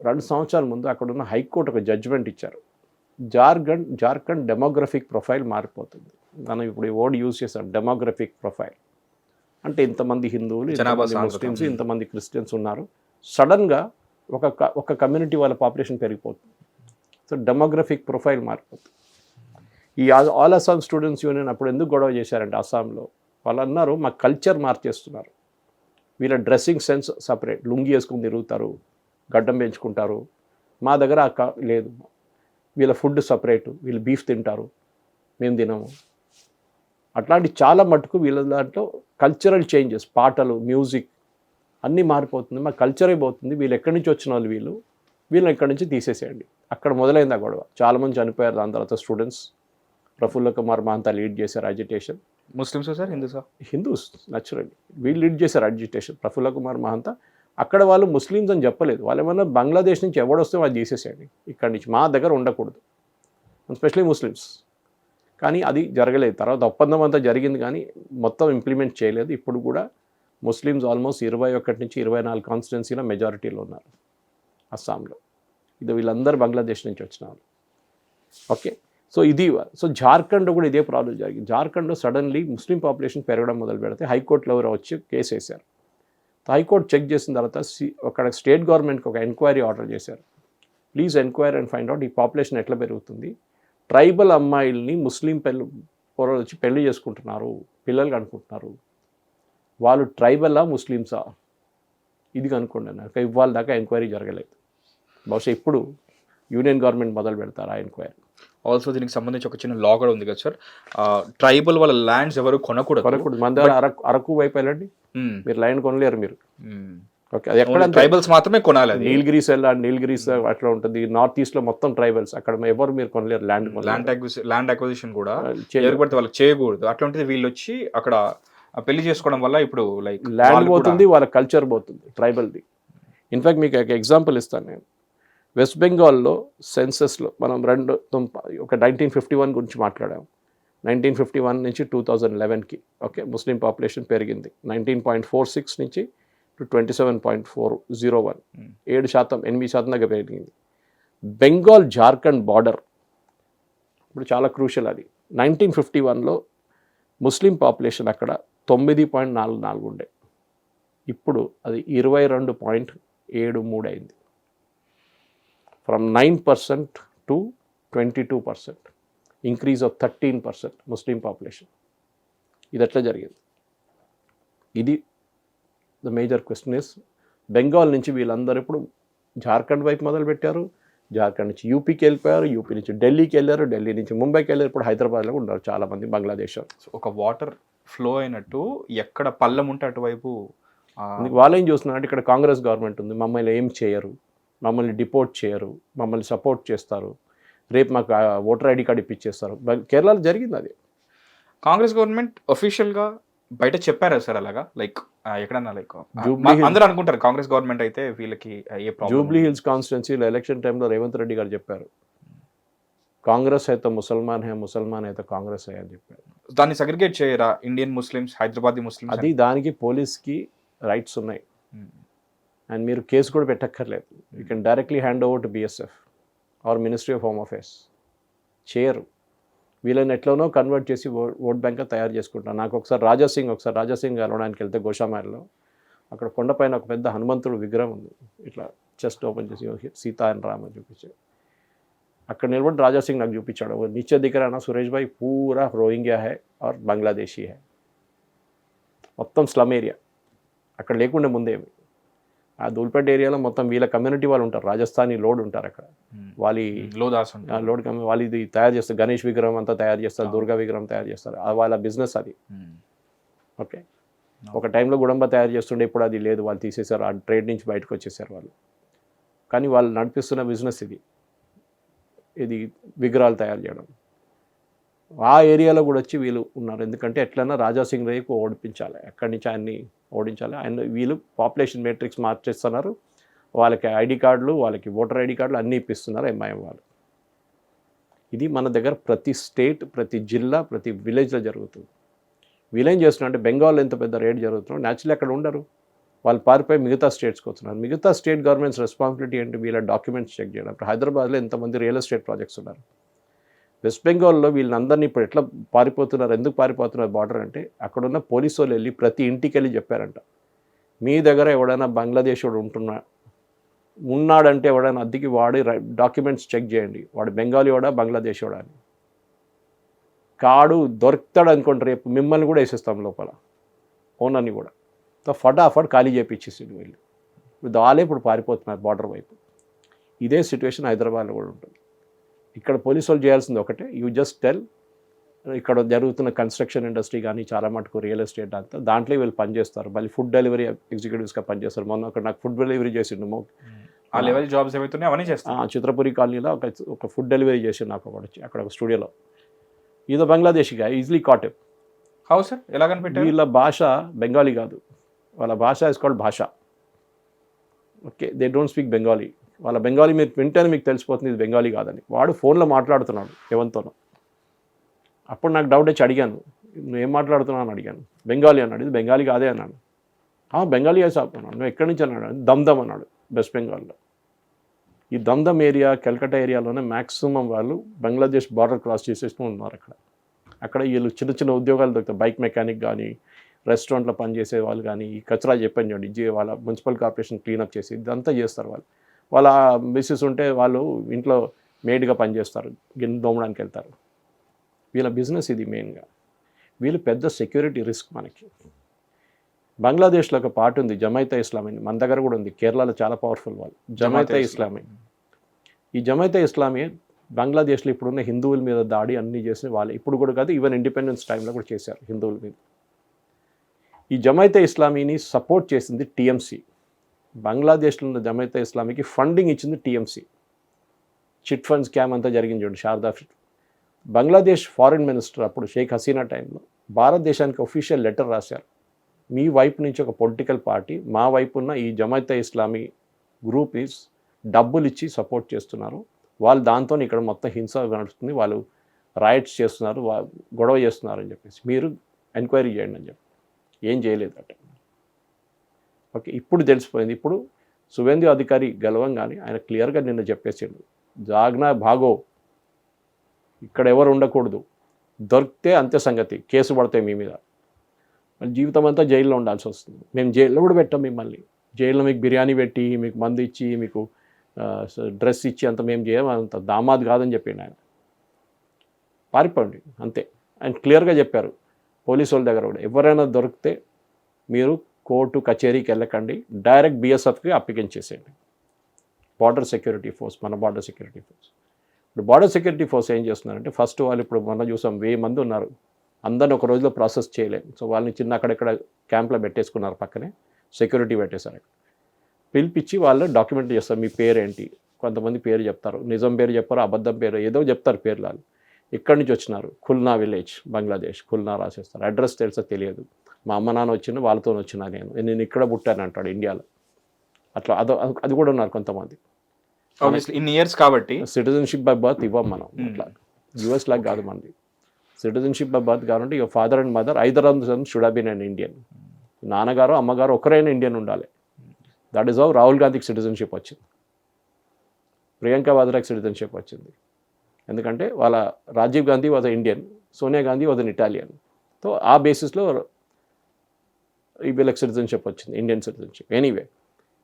2 సంవత్సరాల ముందు అక్కడ ఉన్న హైకోర్టు ఒక జడ్జిమెంట్ ఇచ్చారు. జార్ఖండ్ డెమోగ్రఫిక్ ప్రొఫైల్ మారిపోతుంది. మనం ఇప్పుడు ఈ వర్డ్ యూజ్ చేస్తాం, డెమోగ్రఫిక్ ప్రొఫైల్. అంటే ఇంతమంది హిందువులు, ఇంతమంది ముస్లిమ్స్, ఇంతమంది క్రిస్టియన్స్ ఉన్నారు. సడన్గా ఒక కమ్యూనిటీ వాళ్ళ పాపులేషన్ పెరిగిపోతుంది. సో డెమోగ్రఫిక్ ప్రొఫైల్ మారిపోతుంది. ఈ ఆల్ అస్సాం స్టూడెంట్స్ యూనియన్ అప్పుడు ఎందుకు గొడవ చేశారంటే అస్సాంలో వాళ్ళు అన్నారు, మా కల్చర్ మార్చేస్తున్నారు, వీళ్ళ డ్రెస్సింగ్ సెన్స్ సపరేట్, లుంగి వేసుకుని తిరుగుతారు, గడ్డం పెంచుకుంటారు. మా దగ్గర లేదు. వీళ్ళ ఫుడ్ సపరేటు, వీళ్ళు బీఫ్ తింటారు, మేము తినము. అట్లాంటి చాలా మటుకు వీళ్ళ దాంట్లో కల్చరల్ చేంజెస్, పాటలు, మ్యూజిక్ అన్నీ మారిపోతుంది. మా కల్చరే పోతుంది. వీళ్ళు ఎక్కడి నుంచి వచ్చిన వాళ్ళు వీళ్ళని ఎక్కడి నుంచి తీసేసేయండి. అక్కడ మొదలైంది ఆ గొడవ. చాలామంది చనిపోయారు. దాని తర్వాత స్టూడెంట్స్, ప్రఫుల్ల కుమార్ మహంతా లీడ్ చేశారు అజిటేషన్. ముస్లిమ్స్ సార్, హిందూసా? హిందూస్ న్యాచురల్లీ వీళ్ళు లీడ్ చేశారు అజిటేషన్. ప్రఫుల్ల కుమార్ మహంతా అక్కడ వాళ్ళు ముస్లిమ్స్ అని చెప్పలేదు. వాళ్ళు ఏమన్నా బంగ్లాదేశ్ నుంచి ఎవడొస్తే వాళ్ళు చేసేసేయండి, ఇక్కడి నుంచి మా దగ్గర ఉండకూడదు, ఎస్పెషలీ ముస్లిమ్స్. కానీ అది జరగలేదు. తర్వాత ఒప్పందం అంతా జరిగింది కానీ మొత్తం ఇంప్లిమెంట్ చేయలేదు. ఇప్పుడు కూడా ముస్లిమ్స్ ఆల్మోస్ట్ 21 నుంచి 24 కాన్స్టిట్యున్సీలో మెజారిటీలో ఉన్నారు అస్సాంలో. ఇది వీళ్ళందరూ బంగ్లాదేశ్ నుంచి వచ్చిన వాళ్ళు. ఓకే, సో జార్ఖండ్ కూడా ఇదే ప్రాబ్లం జరిగింది. జార్ఖండ్లో సడన్లీ ముస్లిం పాపులేషన్ పెరగడం మొదలు పెడితే హైకోర్టులో ఎవరో వచ్చి కేసు వేశారు. హైకోర్టు చెక్ చేసిన తర్వాత అక్కడ స్టేట్ గవర్నమెంట్కి ఒక ఎంక్వైరీ ఆర్డర్ చేశారు. Please enquiry and find out ఈ పాపులేషన్ ఎట్లా పెరుగుతుంది, ట్రైబల్ అమ్మాయిల్ని ముస్లిం పొరలు వచ్చి పెళ్లి చేసుకుంటున్నారు, పిల్లలు కనుక్కుంటున్నారు, వాళ్ళు ట్రైబలా ముస్లిమ్సా ఇది కనుక్కోండి అన్నారు. ఇవాళ దాకా ఎంక్వైరీ జరగలేదు. బహుశా ఇప్పుడు యూనియన్ గవర్నమెంట్ మొదలు పెడతారు ఆ ఎంక్వైరీ. ఆల్సో దీనికి సంబంధించి ఒక చిన్న లా కూడా ఉంది కదా సార్, ట్రైబల్ వాళ్ళ ల్యాండ్స్ ఎవరు కొనకూడదు. మన దగ్గర అరకు వైపు వెళ్ళండి, మీరు ల్యాండ్ కొనలేరు మీరు. ఓకే, అది ఎక్కడ ట్రైబల్స్ మాత్రమే కొనాలి. నీలగిరీస్ నీలగిరీస్ అట్లా ఉంటుంది. నార్త్ ఈస్ట్ లో మొత్తం ట్రైబల్స్, అక్కడ ఎవరు మీరు కొనలేరు ల్యాండ్ అక్విజిషన్ కూడా పడితే వాళ్ళకి చేయకూడదు. అట్లాంటిది వీళ్ళు వచ్చి అక్కడ పెళ్లి చేసుకోవడం వల్ల ఇప్పుడు లైక్ ల్యాండ్ పోతుంది, వాళ్ళ కల్చర్ పోతుంది ట్రైబల్ది. ఇన్ఫాక్ట్ మీకు ఒక ఎగ్జాంపుల్ ఇస్తాను నేను. వెస్ట్ బెంగాల్లో సెన్సస్లో మనం 1951 గురించి మాట్లాడాము. 1951 నుంచి 2011కి ఓకే ముస్లిం పాపులేషన్ పెరిగింది 19.46 నుంచి 27.401, 8% దగ్గర పెరిగింది. బెంగాల్ జార్ఖండ్ బార్డర్ ఇప్పుడు చాలా క్రూషల్. అది 1951లో ముస్లిం పాపులేషన్ అక్కడ 9.44 ఉండే, ఇప్పుడు అది 22.73 అయింది. From 9% to 22%, increase of 13% Muslim population. ఇది ఎట్లా జరిగింది? ఇది the major question is, Bengal నుంచి వీళ్ళందరూ ఇప్పుడు జార్ఖండ్ వైపు మొదలుపెట్టారు, జార్ఖండ్ నుంచి యూపీకి వెళ్ళిపోయారు, యూపీ నుంచి ఢిల్లీకి వెళ్ళారు, ఢిల్లీ నుంచి ముంబైకి వెళ్ళారు, ఇప్పుడు హైదరాబాద్లో ఉన్నారు చాలామంది బంగ్లాదేశ్. ఒక వాటర్ ఫ్లో అయినట్టు ఎక్కడ పల్లం ఉంటే అటువైపు వాళ్ళు ఏం చూస్తున్నారంటే ఇక్కడ కాంగ్రెస్ గవర్నమెంట్ ఉంది, మమ్మల్ని ఏం చేయరు, మమ్మల్ని డిపోర్ట్ చేయరు, మమ్మల్ని సపోర్ట్ చేస్తారు, రేపు మాకు ఓటర్ ఐడి కార్డు ఇప్పించేస్తారు. కేరళలో జరిగింది అది. కాంగ్రెస్ గవర్నమెంట్ అఫీషియల్గా బయట చెప్పారా సార్ అలాగా? లైక్ ఎక్కడన్నా లైక్ అందరూ అనుకుంటారు కాంగ్రెస్ గవర్నమెంట్ అయితే వీళ్ళకి ఏ ప్రాబ్లం. జూబ్లీ హిల్స్ కాన్స్టిట్యున్సీలో ఎలక్షన్ టైంలో రేవంత్ రెడ్డి గారు చెప్పారు, కాంగ్రెస్ అయితే ముసల్మాన్ హే, ముసల్మాన్ అయితే కాంగ్రెస్ హే అని చెప్పారు. దాన్ని సెగ్రిగేట్ చేయరా ఇండియన్ ముస్లిమ్స్, హైదరాబాదీ ముస్లిమ్స్? అది దానికి పోలీస్కి రైట్స్ ఉన్నాయి అండ్ మీరు కేసు కూడా పెట్టక్కర్లేదు. You can directly hand over to BSF or ministry of home affairs. చేయరు, వీళ్ళని ఎట్లనో కన్వర్ట్ చేసి ఓట్ బ్యాంక్గా తయారు చేసుకుంటారు. నాకు ఒకసారి రాజాసింగ్ కలవడానికి వెళ్తే గోషామారిలో అక్కడ కొండపైన ఒక పెద్ద హనుమంతుడు విగ్రహం ఉంది, ఇట్లా చెస్ట్ ఓపెన్ చేసి సీతా అండ్ రామ చూపించాడు. అక్కడ నిలబడి రాజాసింగ్ నాకు చూపించాడు, नीचे दिख रहा है ना सुरेश भाई, पूरा रोहिंग्या है और बांग्लादेशी है. మొత్తం స్లమ్ ఏరియా, అక్కడ లేకుండే ముందేమి. ఆ దూల్పేట ఏరియాలో మొత్తం వీళ్ళ కమ్యూనిటీ వాళ్ళు ఉంటారు, రాజస్థానీ లోడ్ ఉంటారు అక్కడ. లోడ్ వాళ్ళు ఇది తయారు చేస్తారు, గణేష్ విగ్రహం అంతా తయారు చేస్తారు, దుర్గా విగ్రహం తయారు చేస్తారు, వాళ్ళ బిజినెస్ అది. ఓకే, ఒక టైంలో గుడంబ తయారు చేస్తుండే, ఇప్పుడు అది లేదు, వాళ్ళు తీసేశారు, ఆ ట్రేడ్ నుంచి బయటకు వచ్చేసారు వాళ్ళు. కానీ వాళ్ళు నడిపిస్తున్న బిజినెస్ ఇది విగ్రహాలు తయారు చేయడం. ఆ ఏరియాలో కూడా వచ్చి వీళ్ళు ఉన్నారు, ఎందుకంటే ఎట్లన్నా రాజాసింగ్ రేపు ఓడిపించాలి, ఎక్కడి నుంచి ఆయన్ని ఓడించాలి. ఆయన వీళ్ళు పాపులేషన్ మేట్రిక్స్ మార్చేస్తున్నారు, వాళ్ళకి ఐడి కార్డులు, వాళ్ళకి ఓటర్ ఐడి కార్డులు అన్నీ ఇప్పిస్తున్నారు ఎంఐఎం వాళ్ళు. ఇది మన దగ్గర ప్రతి స్టేట్, ప్రతి జిల్లా, ప్రతి విలేజ్లో జరుగుతుంది. వీళ్ళేం చేస్తున్నారు అంటే బెంగాల్లో ఎంత పెద్ద రేట్ జరుగుతుందో న్యాచురల్లీ అక్కడ ఉండరు, వాళ్ళు పారిపోయి మిగతా స్టేట్స్కి వస్తున్నారు. మిగతా స్టేట్ గవర్నమెంట్స్ రెస్పాన్సిబిలిటీ ఏంటి? వీళ్ళ డాక్యుమెంట్స్ చెక్ చేయడం. ఇప్పుడు హైదరాబాద్లో ఎంతమంది రియల్ ఎస్టేట్ ప్రాజెక్ట్స్ ఉన్నారు, వెస్ట్ బెంగాల్లో వీళ్ళందరినీ ఇప్పుడు ఎట్లా పారిపోతున్నారు, ఎందుకు పారిపోతున్నారు బార్డర్ అంటే, అక్కడున్న పోలీసు వాళ్ళు వెళ్ళి ప్రతి ఇంటికి వెళ్ళి చెప్పారంట, మీ దగ్గర ఎవడైనా బంగ్లాదేశ్ వాడు ఉన్నాడంటే ఎవడైనా అద్దెకి వాడి డాక్యుమెంట్స్ చెక్ చేయండి, వాడు బెంగాలీ వాడా బంగ్లాదేశ్ వాడా అని. కాడు దొరుకుతాడు అనుకోండి, రేపు మిమ్మల్ని కూడా వేసేస్తాం లోపల, ఓనర్ని కూడా. ఫటాఫట్ ఖాళీ చేపించేసిండు వీళ్ళు. వాళ్ళే ఇప్పుడు పారిపోతున్నారు బార్డర్ వైపు. ఇదే సిచ్యువేషన్ హైదరాబాద్లో కూడా ఉంటుంది. ఇక్కడ పోలీసు వాళ్ళు చేయాల్సింది ఒకటే, యూ జస్ట్ టెల్ ఇక్కడ జరుగుతున్న కన్స్ట్రక్షన్ ఇండస్ట్రీ కానీ చాలా మటుకు రియల్ ఎస్టేట్ అంతా దాంట్లో వీళ్ళు పనిచేస్తారు. మళ్ళీ ఫుడ్ డెలివరీ ఎగ్జిక్యూటివ్స్గా పనిచేస్తారు. మొన్న అక్కడ నాకు ఫుడ్ డెలివరీ చేసిండు. ఆ లెవెల్ జాబ్స్ ఏవైతున్నాయి అవన్నీ చేస్తాను. చిత్రపురి కాలనీలో ఒక ఫుడ్ డెలివరీ చేసిండు నాకు ఒకటి వచ్చి అక్కడ ఒక స్టూడియోలో. ఈదో బంగ్లాదేశీగా easily caught him. How sir ఎలా కనిపెట్టారు? వీళ్ళ భాష బెంగాలీ కాదు, వాళ్ళ భాష ఇస్ కాల్డ్ భాష. Okay, they don't speak Bengali. వాళ్ళ బెంగాలీ మీరు వింటేనే మీకు తెలిసిపోతుంది ఇది బెంగాలీ కాదని. వాడు ఫోన్లో మాట్లాడుతున్నాడు ఎవరితోనో. అప్పుడు నాకు డౌట్ వచ్చి అడిగాను, నువ్వు ఏం మాట్లాడుతున్నావు అని అడిగాను. బెంగాలీ అన్నాడు. ఇది బెంగాలీ కాదే అన్నాడు. బెంగాలీ సాబ్ అన్నాడు. నువ్వు ఎక్కడి నుంచి అన్నాడు. దమ్దమ్ అన్నాడు, వెస్ట్ బెంగాల్లో. ఈ దమ్దమ్ ఏరియా కల్కట్టా ఏరియాలోనే మ్యాక్సిమం వాళ్ళు బంగ్లాదేశ్ బార్డర్ క్రాస్ చేసేస్తూ ఉన్నారు. అక్కడ వీళ్ళు చిన్న చిన్న ఉద్యోగాలు దొరుకుతాయి. బైక్ మెకానిక్ కానీ, రెస్టారెంట్లో పనిచేసే వాళ్ళు కానీ, ఈ కచరా చెప్పాను చూడండి, వాళ్ళ మున్సిపల్ కార్పొరేషన్ క్లీనప్ చేసి ఇదంతా చేస్తారు వాళ్ళు. వాళ్ళ మిస్సెస్ ఉంటే వాళ్ళు ఇంట్లో మేడ్గా పనిచేస్తారు, గిన్నె దోమడానికి వెళ్తారు. వీళ్ళ బిజినెస్ ఇది మెయిన్గా. వీళ్ళు పెద్ద సెక్యూరిటీ రిస్క్ మనకి. బంగ్లాదేశ్లో ఒక పార్ట్ ఉంది జమైతా ఇస్లామీ, మన దగ్గర కూడా ఉంది. కేరళలో చాలా పవర్ఫుల్ వాళ్ళు జమైతా ఇస్లామీ. ఈ జమైతా ఇస్లామీ బంగ్లాదేశ్లో ఇప్పుడున్న హిందువుల మీద దాడి అన్నీ చేసిన వాళ్ళు. ఇప్పుడు కూడా కాదు, ఈవెన్ ఇండిపెండెన్స్ టైంలో కూడా చేశారు హిందువుల మీద. ఈ జమైతా ఇస్లామీని సపోర్ట్ చేసింది టీఎంసీ. బంగ్లాదేశ్లో ఉన్న జమైతా ఇస్లామీకి ఫండింగ్ ఇచ్చింది టీఎంసీ. చిట్ ఫండ్ స్కామ్ అంతా జరిగింది చూడండి, శారదా. బంగ్లాదేశ్ ఫారిన్ మినిస్టర్ అప్పుడు షేక్ హసీనా టైంలో భారతదేశానికి ఒఫీషియల్ లెటర్ రాశారు, మీ వైపు నుంచి ఒక పొలిటికల్ పార్టీ మా వైపు ఉన్న ఈ జమైతా ఇస్లామీ గ్రూప్ ఈజ్ డబ్బులు ఇచ్చి సపోర్ట్ చేస్తున్నారు, వాళ్ళు దాంతో ఇక్కడ మొత్తం హింస నడుస్తుంది, వాళ్ళు రైట్స్ చేస్తున్నారు, గొడవ చేస్తున్నారు అని చెప్పేసి మీరు ఎంక్వైరీ చేయండి అని చెప్పి. ఏం చేయలేదు అట. ఓకే, ఇప్పుడు తెలిసిపోయింది. ఇప్పుడు సువేందు అధికారి గెలవంగానే ఆయన క్లియర్గా నిన్న చెప్పేసాడు, జాగ్నా భాగో, ఇక్కడ ఎవరు ఉండకూడదు, దొరికితే అంతే సంగతి, కేసు పడతాయి మీ మీద, మళ్ళీ జీవితం అంతా జైల్లో ఉండాల్సి వస్తుంది. మేము జైల్లో కూడా పెట్టాం మిమ్మల్ని, జైల్లో మీకు బిర్యానీ పెట్టి, మీకు మందు ఇచ్చి, మీకు డ్రెస్ ఇచ్చి అంత మేము చేయం, అంత దామాద్ కాదని చెప్పిండు ఆయన. పారిపోండి అంతే. ఆయన క్లియర్గా చెప్పారు పోలీసు వాళ్ళ దగ్గర కూడా, ఎవరైనా దొరికితే మీరు కోర్టు కచేరీకి వెళ్ళకండి, డైరెక్ట్ బిఎస్ఎఫ్కి అప్పగించేసేయండి. బార్డర్ సెక్యూరిటీ ఫోర్స్, మన బార్డర్ సెక్యూరిటీ ఫోర్స్. ఇప్పుడు బార్డర్ సెక్యూరిటీ ఫోర్స్ ఏం చేస్తున్నారంటే, ఫస్ట్ వాళ్ళు ఇప్పుడు మొన్న చూసాం 1000 మంది ఉన్నారు, అందరిని ఒక రోజులో ప్రాసెస్ చేయలేము. సో వాళ్ళని చిన్న అక్కడెక్కడ క్యాంప్లో పెట్టేసుకున్నారు, పక్కనే సెక్యూరిటీ పెట్టేశారు. పిలిపించి వాళ్ళు డాక్యుమెంట్ చేస్తారు, మీ పేరేంటి, కొంతమంది పేరు చెప్తారు, నిజం పేరు చెప్పారు, అబద్ధం పేరు ఏదో చెప్తారు పేర్లు. వాళ్ళు ఎక్కడి నుంచి వచ్చినారు, ఖుల్నా విలేజ్ బంగ్లాదేశ్, ఖుల్నా రాసేస్తారు. అడ్రస్ తెలుసా తెలియదు, మా అమ్మ నాన్న వచ్చిన వాళ్ళతో వచ్చినా, నేను ఇక్కడ పుట్టాను అంటాడు ఇండియాలో. అట్లా అది కూడా ఉన్నారు కొంతమంది. ఇన్ని ఇయర్స్ కాబట్టి సిటిజన్షిప్ బై బర్త్ ఇవ్వం మనం, అట్లా యూఎస్ లాగా కాదు మనది. సిటిజన్షిప్ బై బర్త్ కావాలంటే your father and mother either of them should have been an Indian. నాన్నగారు అమ్మగారు ఒకరైనా ఇండియన్ ఉండాలి. దట్ ఈస్ హౌ రాహుల్ గాంధీకి సిటిజన్షిప్ వచ్చింది, ప్రియాంక వాద్రాకి సిటిజన్షిప్ వచ్చింది. ఎందుకంటే వాళ్ళ Rajiv Gandhi was Indian, Sonia Gandhi was an Italian. So ఆ బేసిస్లో వీళ్ళకి సిటిజన్షిప్ వచ్చింది, ఇండియన్ సిటిజన్షిప్. ఎనీవే,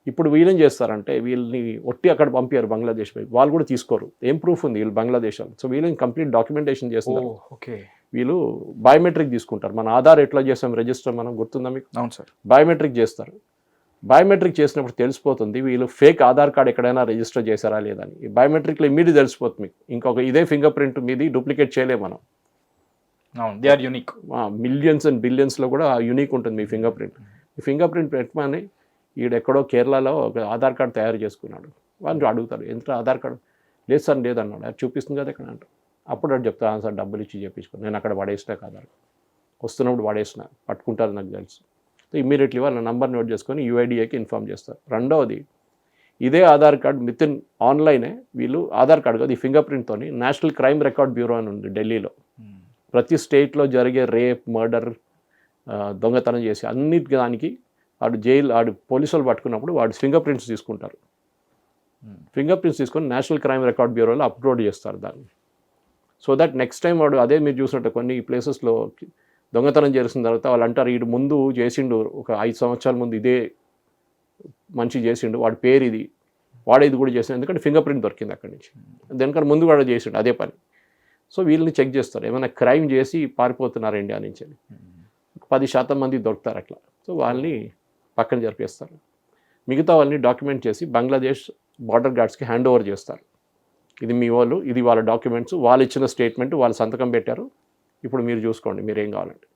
ఇప్పుడు వీళ్ళేం చేస్తారంటే, వీళ్ళని ఒట్టి అక్కడ పంపారు బంగ్లాదేశ్, వాళ్ళు కూడా తీసుకోరు. ఏం ప్రూఫ్ ఉంది వీళ్ళు బంగ్లాదేశ్ వాళ్ళు. సో వీళ్ళని కంప్లీట్ డాక్యుమెంటేషన్ చేస్తున్నారు. ఓకే, వీళ్ళు బయోమెట్రిక్ తీసుకుంటారు. మన ఆధార్ ఎట్లా చేస్తాం రిజిస్టర్, మనం గుర్తుందా మీకు? అవును సార్. బయోమెట్రిక్ చేస్తారు. బయోమెట్రిక్ చేసినప్పుడు తెలిసిపోతుంది వీళ్ళు ఫేక్ ఆధార్ కార్డ్ ఎక్కడైనా రిజిస్టర్ చేశారా లేదని. ఈ బయోమెట్రిక్లో ఇమీడియట్ తెలిసిపోతుంది మీకు. ఇంకొక ఇదే ఫింగర్ ప్రింట్ మీది డూప్లికేట్ చేయలేము మనం. They are unique. Millions and బిలియన్స్లో కూడా యూనిక్ ఉంటుంది మీ ఫింగర్ ప్రింట్. ఈ ఫింగర్ ప్రింట్ పెట్టమని ఈడెక్కడో కేరళలో ఒక ఆధార్ కార్డు తయారు చేసుకున్నాడు. వాళ్ళు అడుగుతాడు, ఎంత ఆధార్ కార్డు? లేదు సార్ లేదన్నాడు. అది చూపిస్తుంది కదా ఇక్కడ అంటారు. అప్పుడు అటు చెప్తాను సార్ డబ్బులు ఇచ్చి చేపించుకుని, నేను అక్కడ పడేసిన ఆధార్ వస్తున్నప్పుడు పడేసిన, పట్టుకుంటారు నాకు తెలుసు. సో ఇమ్మీడియట్లీ వాళ్ళ నంబర్ నోట్ చేసుకొని యూఐడిఏకి ఇన్ఫామ్ చేస్తారు. రెండవది, ఇదే ఆధార్ కార్డు విత్ ఇన్ ఆన్లైనే వీళ్ళు ఆధార్ కార్డు కాదు, ఈ ఫింగర్ ప్రింట్తో నేషనల్ క్రైమ్ రికార్డ్ బ్యూరో అని ఉంది ఢిల్లీలో. ప్రతి స్టేట్లో జరిగే రేప్, మర్డర్, దొంగతనం చేసి అన్నిటి దానికి వాడు పోలీసు వాళ్ళు పట్టుకున్నప్పుడు వాడు ఫింగర్ ప్రింట్స్ తీసుకుంటారు. ఫింగర్ ప్రింట్స్ తీసుకొని నేషనల్ క్రైమ్ రికార్డ్ బ్యూరోలో అప్లోడ్ చేస్తారు దాన్ని. సో దట్ నెక్స్ట్ టైం వాడు అదే మీరు చూసినట్టు కొన్ని ప్లేసెస్లో దొంగతనం చేసిన తర్వాత వాళ్ళు అంటారు, వీడు ముందు చేసిండు, ఒక 5 సంవత్సరాల ముందు ఇదే మంచి చేసిండు, వాడి పేరు ఇది, వాడే ఇది కూడా చేసిండు, ఎందుకంటే ఫింగర్ ప్రింట్ దొరికింది అక్కడి నుంచి. దానికన్నా ముందు వాడు చేసిండు అదే పని. సో వీళ్ళని చెక్ చేస్తారు, ఏమైనా క్రైమ్ చేసి పారిపోతున్నారు ఇండియా నుంచి. 10% మంది దొరుకుతారు అట్లా. సో వాళ్ళని పక్కన జరిపేస్తారు. మిగతా వాళ్ళని డాక్యుమెంట్ చేసి బంగ్లాదేశ్ బార్డర్ గార్డ్స్కి హ్యాండ్ ఓవర్ చేస్తారు. ఇది మీ వాళ్ళు, ఇది వాళ్ళ డాక్యుమెంట్స్, వాళ్ళు ఇచ్చిన స్టేట్మెంట్, వాళ్ళు సంతకం పెట్టారు, ఇప్పుడు మీరు చూసుకోండి మీరు ఏం కావాలంటే.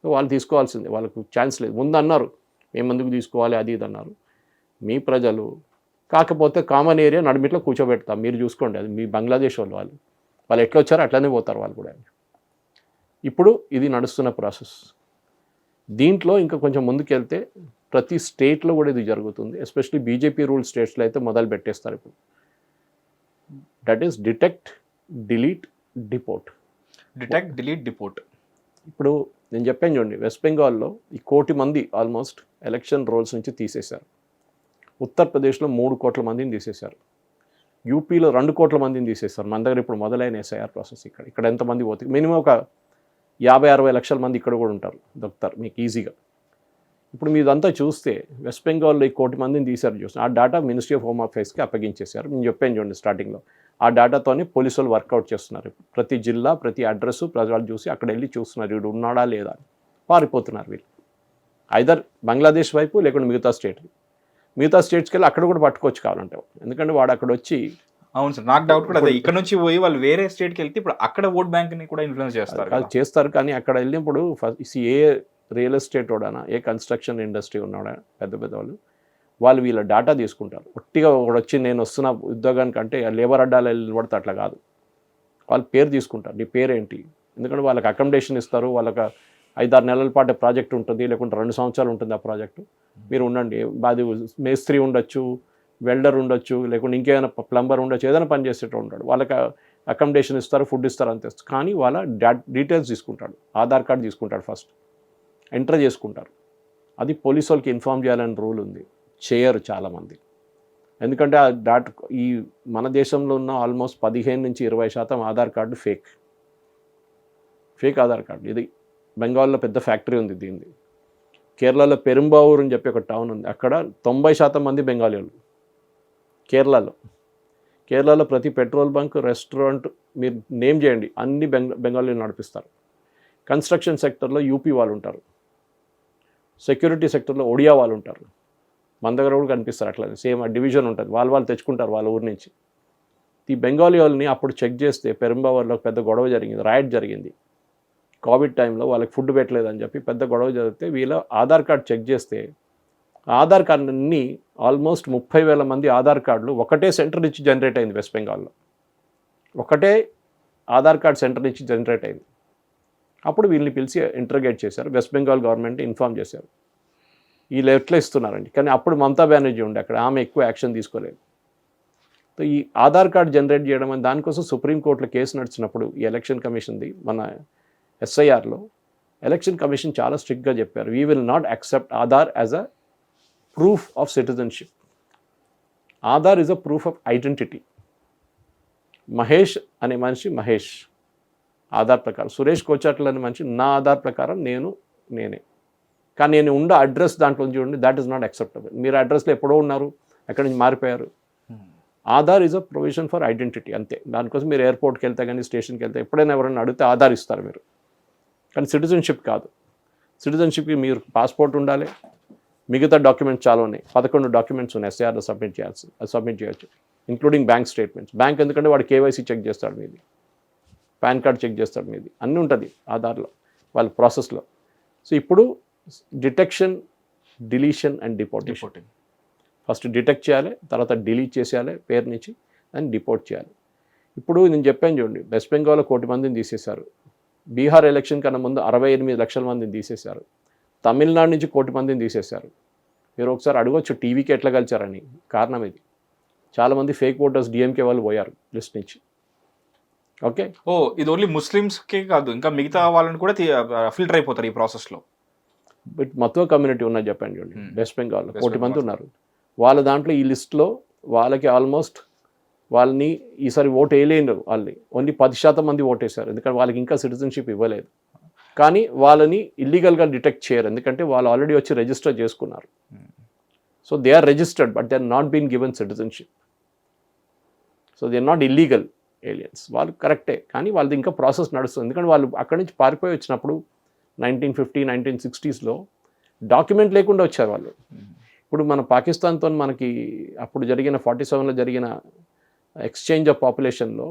సో వాళ్ళు తీసుకోవాల్సిందే, వాళ్ళకు ఛాన్స్ లేదు. ముందు అన్నారు మేము ఎందుకు తీసుకోవాలి అది ఇది అన్నారు. మీ ప్రజలు కాకపోతే కామన్ ఏరియా నడిమిట్లో కూర్చోబెడతాం, మీరు చూసుకోండి, అది మీ బంగ్లాదేశ్ వాళ్ళు ఎట్లా వచ్చారో అట్లనే పోతారు వాళ్ళు కూడా. ఇప్పుడు ఇది నడుస్తున్న ప్రాసెస్. దీంట్లో ఇంకా కొంచెం ముందుకెళ్తే ప్రతి స్టేట్లో కూడా ఇది జరుగుతుంది. ఎస్పెషలీ బీజేపీ రూల్ స్టేట్స్లో అయితే మొదలు పెట్టేస్తారు ఇప్పుడు. That is detect, delete, deport. Detect, delete, deport. ఇప్పుడు నేను చెప్పాను చూడండి, వెస్ట్ బెంగాల్లో 1 కోటి మంది ఆల్మోస్ట్ ఎలక్షన్ రోల్స్ నుంచి తీసేశారు. ఉత్తరప్రదేశ్లో 3 కోట్ల మందిని తీసేశారు. యూపీలో 2 కోట్ల మందిని తీసేశారు. మన దగ్గర ఇప్పుడు మొదలైన ఎస్ఐఆర్ ప్రాసెస్. ఇక్కడ ఎంతమంది పోతుంది, మినిమం ఒక 50-60 లక్షల మంది ఇక్కడ కూడా ఉంటారు, దొరుకుతారు మీకు ఈజీగా. ఇప్పుడు మీదంతా చూస్తే వెస్ట్ బెంగాల్లో 1 కోటి మందిని తీశారు చూస్తే ఆ డేటా మినిస్ట్రీ ఆఫ్ హోమ్ అఫైర్స్కి అప్పగించేశారు. నేను చెప్పాను చూడండి స్టార్టింగ్లో, ఆ డేటాతోనే పోలీసులు వర్కౌట్ చేస్తున్నారు. ప్రతి జిల్లా, ప్రతి అడ్రస్ ప్రజలు చూసి అక్కడ వెళ్ళి చూస్తున్నారు వీడు ఉన్నాడా లేదా అని. పారిపోతున్నారు వీళ్ళు, ఐదర్ బంగ్లాదేశ్ వైపు లేకుంటే మిగతా స్టేట్స్కి వెళ్ళి అక్కడ కూడా పట్టుకోవచ్చు కావాలంటే. ఎందుకంటే వాడు అక్కడ వచ్చి, అవును సార్, నాకు డౌట్ కూడా అదే, ఇక్కడ నుంచి పోయి వాళ్ళు వేరే స్టేట్కి వెళ్తే ఇప్పుడు అక్కడ ఓట్ బ్యాంక్ని కూడా ఇన్ఫ్లుయెన్స్ చేస్తారు. కానీ అక్కడ వెళ్ళినప్పుడు ఏ రియల్ ఎస్టేట్ వాడానా, ఏ కన్స్ట్రక్షన్ ఇండస్ట్రీ ఉన్నాడా, పెద్ద వాళ్ళు వీళ్ళ డేటా తీసుకుంటారు. ఒట్టిగా ఒకటి వచ్చి నేను వస్తున్న ఉద్యోగానికి అంటే లేబర్ అడ్డాలు నిలబడితే అట్లా కాదు, వాళ్ళ పేరు తీసుకుంటారు. నీ పేరేంటి, ఎందుకంటే వాళ్ళకి అకామిడేషన్ ఇస్తారు, వాళ్ళకి 5-6 నెలల పాటు ప్రాజెక్ట్ ఉంటుంది, లేకుంటే 2 సంవత్సరాలు ఉంటుంది ఆ ప్రాజెక్టు. మీరు ఉండండి, అది మేస్త్రి ఉండొచ్చు, వెల్డర్ ఉండొచ్చు, లేకుంటే ఇంకేమైనా ప్లంబర్ ఉండొచ్చు, ఏదైనా పని చేసేటో ఉంటాడు. వాళ్ళకి అకామిడేషన్ ఇస్తారు, ఫుడ్ ఇస్తారు అంతే. కానీ వాళ్ళ డీటెయిల్స్ తీసుకుంటాడు, ఆధార్ కార్డు తీసుకుంటాడు, ఫస్ట్ ఎంటర్ చేసుకుంటారు. అది పోలీసు వాళ్ళకి ఇన్ఫామ్ చేయాలని రూల్ ఉంది, చేయరు చాలామంది. ఎందుకంటే ఆ ఈ మన దేశంలో ఉన్న almost 15-20% Aadhaar card fake Aadhaar card. ఇది బెంగాల్లో పెద్ద ఫ్యాక్టరీ ఉంది దీనిది. కేరళలో పెరుంబావూర్ అని చెప్పి ఒక టౌన్ ఉంది, అక్కడ 90% మంది బెంగాలీ వాళ్ళు. కేరళలో ప్రతి పెట్రోల్ బంక్, రెస్టారెంట్ మీరు నేమ్ చేయండి, అన్ని బెంగాలీలు నడిపిస్తారు. కన్స్ట్రక్షన్ సెక్టర్లో యూపీ వాళ్ళు ఉంటారు, సెక్యూరిటీ సెక్టర్లో ఒడియా వాళ్ళు ఉంటారు. మన దగ్గర కూడా కనిపిస్తారు అట్లా, సేమ్ డివిజన్ ఉంటుంది, వాళ్ళు తెచ్చుకుంటారు వాళ్ళ ఊరి నుంచి. ఈ బెంగాలీ వాళ్ళని అప్పుడు చెక్ చేస్తే పెరుంబావర్లో పెద్ద గొడవ జరిగింది, రాయట్ జరిగింది. కోవిడ్ టైంలో వాళ్ళకి ఫుడ్ పెట్టలేదని చెప్పి పెద్ద గొడవ జరిగితే వీళ్ళ ఆధార్ కార్డ్ చెక్ చేస్తే ఆధార్ కార్డుని ఆల్మోస్ట్ 30,000 మంది ఆధార్ కార్డులు ఒకటే సెంటర్ నుంచి జనరేట్ అయింది. వెస్ట్ బెంగాల్లో ఒకటే ఆధార్ కార్డ్ సెంటర్ నుంచి జనరేట్ అయింది. అప్పుడు వీళ్ళని పిలిచి ఇంటర్గేట్ చేశారు, వెస్ట్ బెంగాల్ గవర్నమెంట్ ఇన్ఫామ్ చేశారు వీళ్ళు ఎట్లా ఇస్తున్నారండి. కానీ అప్పుడు మమతా బెనర్జీ ఉండే అక్కడ, ఆమె ఎక్కువ యాక్షన్ తీసుకోలేదు. సో ఈ ఆధార్ కార్డ్ జనరేట్ చేయడం అని దానికోసం సుప్రీంకోర్టులో కేసు నడిచినప్పుడు ఈ ఎలక్షన్ కమిషన్ది మన ఎస్ఐఆర్లో ఎలక్షన్ కమిషన్ చాలా స్ట్రిక్ట్గా చెప్పారు, we will not accept Aadhaar as a proof of citizenship. Aadhaar is a proof of identity. Mahesh అనే మనిషి మహేష్ ఆధార్ ప్రకారం, సురేష్ కోచాట్ల అనే మనిషి నా ఆధార్ ప్రకారం నేనే. కానీ నేను ఉండే అడ్రస్ దాంట్లో చూడండి, దాట్ ఈస్ నాట్ యాక్సెప్టబుల్. మీరు అడ్రస్లో ఎప్పుడో ఉన్నారు, ఎక్కడి నుంచి మారిపోయారు. Aadhaar is a provision for identity అంతే. దానికోసం మీరు ఎయిర్పోర్ట్కి వెళ్తే కానీ స్టేషన్కి వెళ్తే ఎప్పుడైనా ఎవరైనా అడిగితే ఆధార్ ఇస్తారు మీరు, కానీ సిటిజన్షిప్ కాదు. సిటిజన్షిప్కి మీరు పాస్పోర్ట్ ఉండాలి, మిగతా డాక్యుమెంట్స్ చాలా ఉన్నాయి, 11 డాక్యుమెంట్స్ ఉన్నాయి ఎస్ఐఆర్లో సబ్మిట్ చేయొచ్చు, ఇంక్లూడింగ్ బ్యాంక్ స్టేట్మెంట్స్. బ్యాంక్ ఎందుకంటే వాడు కేవైసీ చెక్ చేస్తాడు మీది, పాన్ కార్డ్ చెక్ చేస్తాడు మీది, అన్నీ ఉంటుంది ఆధార్లో వాళ్ళ ప్రాసెస్లో. సో ఇప్పుడు detection, deletion and deportation. First detect చేయాలి, తర్వాత డిలీట్ చేసేయాలి పేరు నుంచి, అండ్ డిపోర్ట్ చేయాలి. ఇప్పుడు నేను చెప్పాను చూడండి, వెస్ట్ బెంగాల్లో 1 కోటి మందిని తీసేశారు, బీహార్ ఎలక్షన్ కన్నా ముందు 68 లక్షల మందిని తీసేశారు, తమిళనాడు నుంచి 1 కోటి మందిని తీసేశారు. మీరు ఒకసారి అడగవచ్చు టీవీకి ఎట్లా కలిచారని. కారణం ఇది, చాలామంది ఫేక్ ఓటర్స్ డిఎంకే వాళ్ళు పోయారు లిస్ట్ నుంచి. ఓకే, ఇది ఓన్లీ ముస్లిమ్స్కే కాదు, ఇంకా మిగతా వాళ్ళని కూడా ఫిల్టర్ అయిపోతారు ఈ ప్రాసెస్లో. బట్ మత్వ కమ్యూనిటీ ఉన్నది చెప్పండి చూడండి, వెస్ట్ బెంగాల్లో 1 కోటి మంది ఉన్నారు. వాళ్ళ దాంట్లో ఈ లిస్ట్లో వాళ్ళకి ఆల్మోస్ట్ వాళ్ళని ఈసారి ఓటు వేయలేరు, వాళ్ళని ఓన్లీ 10% మంది ఓటేశారు, ఎందుకంటే వాళ్ళకి ఇంకా సిటిజన్షిప్ ఇవ్వలేదు. కానీ వాళ్ళని ఇల్లీగల్గా డిటెక్ట్ చేయరు, ఎందుకంటే వాళ్ళు ఆల్రెడీ వచ్చి రిజిస్టర్ చేసుకున్నారు. So they are registered but they are not been given citizenship. So they are not illegal aliens, వాళ్ళు కరెక్టే, కానీ వాళ్ళది ఇంకా ప్రాసెస్ నడుస్తుంది. ఎందుకంటే వాళ్ళు అక్కడి నుంచి పారిపోయి వచ్చినప్పుడు 1950, 1960s డాక్యుమెంట్ లేకుండా వచ్చారు వాళ్ళు. ఇప్పుడు మన పాకిస్తాన్తో మనకి అప్పుడు జరిగిన 47లో జరిగిన ఎక్స్చేంజ్ ఆఫ్ పాపులేషన్లో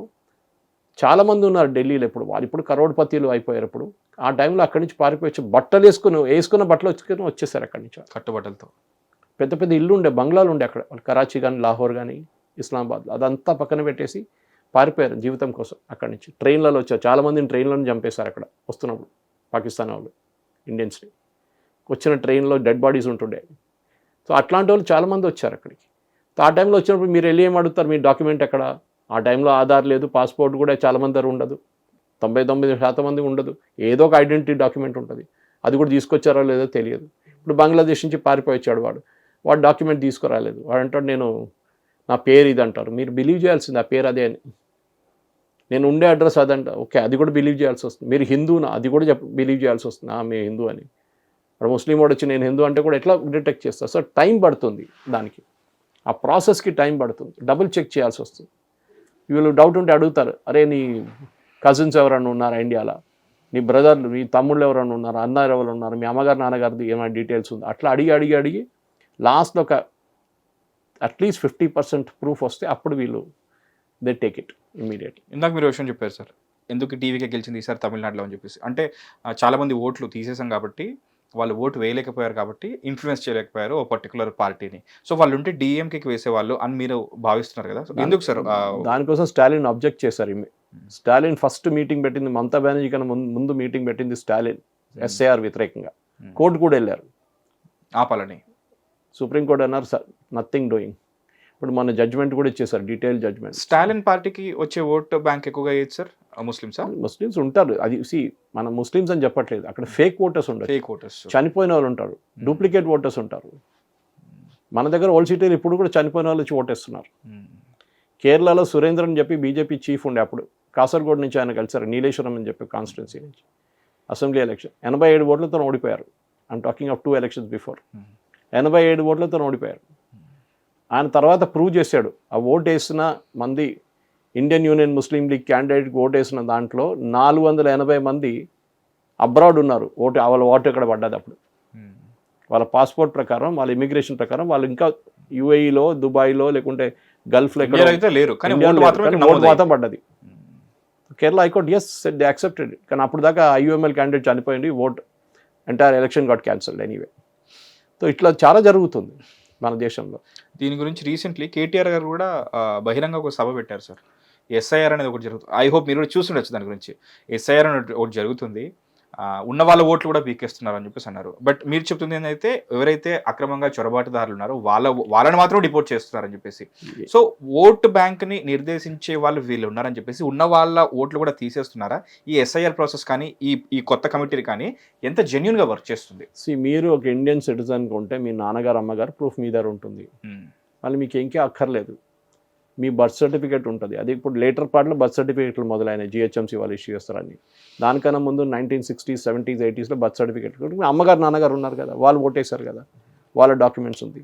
చాలామంది ఉన్నారు ఢిల్లీలో. ఇప్పుడు వాళ్ళు ఇప్పుడు కరోడ్పతిలు అయిపోయారు. ఇప్పుడు ఆ టైంలో అక్కడి నుంచి పారిపోయి వచ్చి బట్టలు వేసుకున్న బట్టలు వచ్చేసారు అక్కడి నుంచి కట్టుబట్టలతో. పెద్ద పెద్ద ఇల్లు ఉండే, బంగ్లాలు ఉండే అక్కడ, కరాచీ కానీ లాహోర్ కానీ ఇస్లామాబాద్లో. అదంతా పక్కన పెట్టేసి పారిపోయారు జీవితం కోసం అక్కడి నుంచి. ట్రైన్లలో వచ్చారు, చాలామందిని ట్రైన్లను చంపేశారు అక్కడ వస్తున్నప్పుడు పాకిస్తాన్ వాళ్ళు, ఇండియన్స్ని. వచ్చిన ట్రైన్లో డెడ్ బాడీస్ ఉంటుండే. సో అట్లాంటి వాళ్ళు చాలామంది వచ్చారు అక్కడికి. సో ఆ టైంలో వచ్చినప్పుడు మీరు వెళ్ళి ఏం అడుగుతారు, మీ డాక్యుమెంట్ ఎక్కడ? ఆ టైంలో ఆధార్ లేదు, పాస్పోర్ట్ కూడా చాలామంది దగ్గర ఉండదు, 99% మంది ఉండదు. ఏదో ఒక ఐడెంటిటీ డాక్యుమెంట్ ఉంటుంది, అది కూడా తీసుకొచ్చారో లేదో తెలియదు. ఇప్పుడు బంగ్లాదేశ్ నుంచి పారిపోయి వచ్చాడు వాడు డాక్యుమెంట్ తీసుకురాలేదు. వాడు అంటాడు నా పేరు ఇది అంటారు. మీరు బిలీవ్ చేయాల్సింది ఆ పేరు అదే అని. నేను ఉండే అడ్రస్ అదంట, ఓకే, అది కూడా బిలీవ్ చేయాల్సి వస్తుంది. మీరు హిందూనా, అది కూడా బిలీవ్ చేయాల్సి వస్తుంది. మేము హిందూ అని. వాడు ముస్లిం వాడు వచ్చి నేను హిందూ అంటే కూడా ఎట్లా డిటెక్ట్ చేస్తారు? సో టైం పడుతుంది దానికి, ఆ ప్రాసెస్కి టైం పడుతుంది. డబుల్ చెక్ చేయాల్సి వస్తుంది. వీళ్ళు డౌట్ ఉంటే అడుగుతారు, అరే నీ కజిన్స్ ఎవరన్నా ఉన్నారా ఇండియాలో, నీ బ్రదర్లు, నీ తమ్ముళ్ళు ఎవరన్నా ఉన్నారా, అన్నారు ఎవరు ఉన్నారు, మీ అమ్మగారు నాన్నగారిది ఏమైనా డీటెయిల్స్ ఉంది, అట్లా అడిగి లాస్ట్లో ఒక అట్లీస్ట్ 50% ప్రూఫ్ వస్తే అప్పుడు వీళ్ళు దే టేక్ ఇట్ ఇమ్మీడియట్లీ. ఇందాక మీరు విషయం చెప్పారు సార్, ఎందుకు టీవీకే గెలిచింది ఈసారి తమిళనాడులో అని చెప్పేసి. అంటే చాలామంది ఓట్లు తీసేసాం కాబట్టి, వాళ్ళు ఓటు వేయలేకపోయారు కాబట్టి, ఇన్ఫ్లుయెన్స్ చేయలేకపోయారు ఓ పర్టికులర్ పార్టీని. సో వాళ్ళు ఉంటే డిఎంకేకి వేసేవాళ్ళు అని మీరు భావిస్తున్నారు కదా, ఎందుకు సార్? దానికోసం స్టాలిన్ అబ్జెక్ట్ చేశారు. స్టాలిన్ ఫస్ట్ మీటింగ్ పెట్టింది, మమతా బెనర్జీ కన్నా ముందు మీటింగ్ పెట్టింది స్టాలిన్, ఎస్ఐఆర్ వ్యతిరేకంగా. కోర్టు కూడా వెళ్ళారు ఆపాలని. సుప్రీంకోర్టు అన్నారు నథింగ్ డూయింగ్. ఇప్పుడు మన జడ్జ్మెంట్ కూడా ఇచ్చేసారు, డీటెయిల్ జడ్జ్మెంట్. స్టాలిన్ పార్టీకి వచ్చే ఓట్ బ్యాంక్ ఎక్కువగా అయ్యేది సార్ ముస్లిమ్స్ ఉంటారు. అది మన ముస్లిమ్స్ అని చెప్పట్లేదు, అక్కడ ఫేక్ ఓటర్స్ ఉంటారు, ఫేక్ ఓటర్స్, చనిపోయిన వాళ్ళు ఉంటారు, డూప్లికేట్ ఓటర్స్ ఉంటారు. మన దగ్గర ఓల్డ్ సిటీలో ఇప్పుడు కూడా చనిపోయిన వాళ్ళు వచ్చి ఓటేస్తున్నారు. కేరళలో సురేంద్రన్ అని చెప్పి బీజేపీ చీఫ్ ఉండే, అప్పుడు కాసర్గోడ్ నుంచి ఆయన కలిసారు, నీలేశ్వరం అని చెప్పి కాన్స్టిట్యున్సీ నుంచి అసెంబ్లీ ఎలక్షన్ 87 ఓట్లతో ఓడిపోయారు. I'm talking of 2 elections before. 87 ఓట్లతో ఓడిపోయారు. ఆయన తర్వాత ప్రూవ్ చేశాడు, ఆ ఓటు వేసిన మంది ఇండియన్ యూనియన్ ముస్లిం లీగ్ క్యాండిడేట్కి ఓటు వేసిన దాంట్లో 480 మంది అబ్రాడ్ ఉన్నారు. వాళ్ళ ఓటు ఎక్కడ పడ్డది అప్పుడు, వాళ్ళ పాస్పోర్ట్ ప్రకారం, వాళ్ళ ఇమిగ్రేషన్ ప్రకారం వాళ్ళు ఇంకా యూఏఈలో, దుబాయ్లో, లేకుంటే గల్ఫ్లో ఎక్కడ లేరు, ఓటు మాత్రం పడ్డది. Kerala high court as said they accepted. కానీ అప్పుడు దాకా ఐయుఎంఎల్ క్యాండిడేట్ చనిపోయింది, ఓట్ entire election got cancelled anyway. So ఇట్లా చాలా జరుగుతుంది మన దేశంలో. దీని గురించి రీసెంట్లీ కేటీఆర్ గారు కూడా బహిరంగ ఒక సభ పెట్టారు సార్. ఎస్ఐఆర్ అనేది ఒకటి జరుగుతుంది, ఐ హోప్ మీరు కూడా చూస్తుండొచ్చు దాని గురించి. ఎస్ఐఆర్ అనేది ఒకటి జరుగుతుంది, ఉన్న వాళ్ళ ఓట్లు కూడా పీకేస్తున్నారు అని చెప్పేసి అన్నారు. బట్ మీరు చెప్తుంది ఏంటంటే, ఎవరైతే అక్రమంగా చొరబాటుదారులు ఉన్నారో వాళ్ళని మాత్రం డిపోర్ట్ చేస్తున్నారని చెప్పేసి. సో ఓటు బ్యాంక్ని నిర్దేశించే వాళ్ళు వీళ్ళు ఉన్నారని చెప్పేసి, ఉన్న వాళ్ళ ఓట్లు కూడా తీసేస్తున్నారా? ఈ ఎస్ఐఆర్ ప్రాసెస్ కానీ ఈ కొత్త కమిటీ కానీ ఎంత జెన్యున్గా వర్క్ చేస్తుంది? మీరు ఒక ఇండియన్ సిటిజన్ ఉంటే మీ నాన్నగారు అమ్మగారు ప్రూఫ్ మీ దగ్గర ఉంటుంది, మళ్ళీ మీకు ఇంకే అక్కర్లేదు. మీ బర్త్ సర్టిఫికేట్ ఉంటుంది, అది ఇప్పుడు లేటర్ పార్ట్లో బర్త్ సర్టిఫికేట్లు మొదలైన జిహెచ్ఎంసీ వాళ్ళు ఇష్యూ చేస్తారని. దానికన్నా ముందు 1960s, 70s, 80sలో బర్త్ సర్టిఫికేట్. మీ అమ్మగారు నాన్నగారు ఉన్నారు కదా, వాళ్ళు ఓటేశారు కదా, వాళ్ళ డాక్యుమెంట్స్ ఉంది.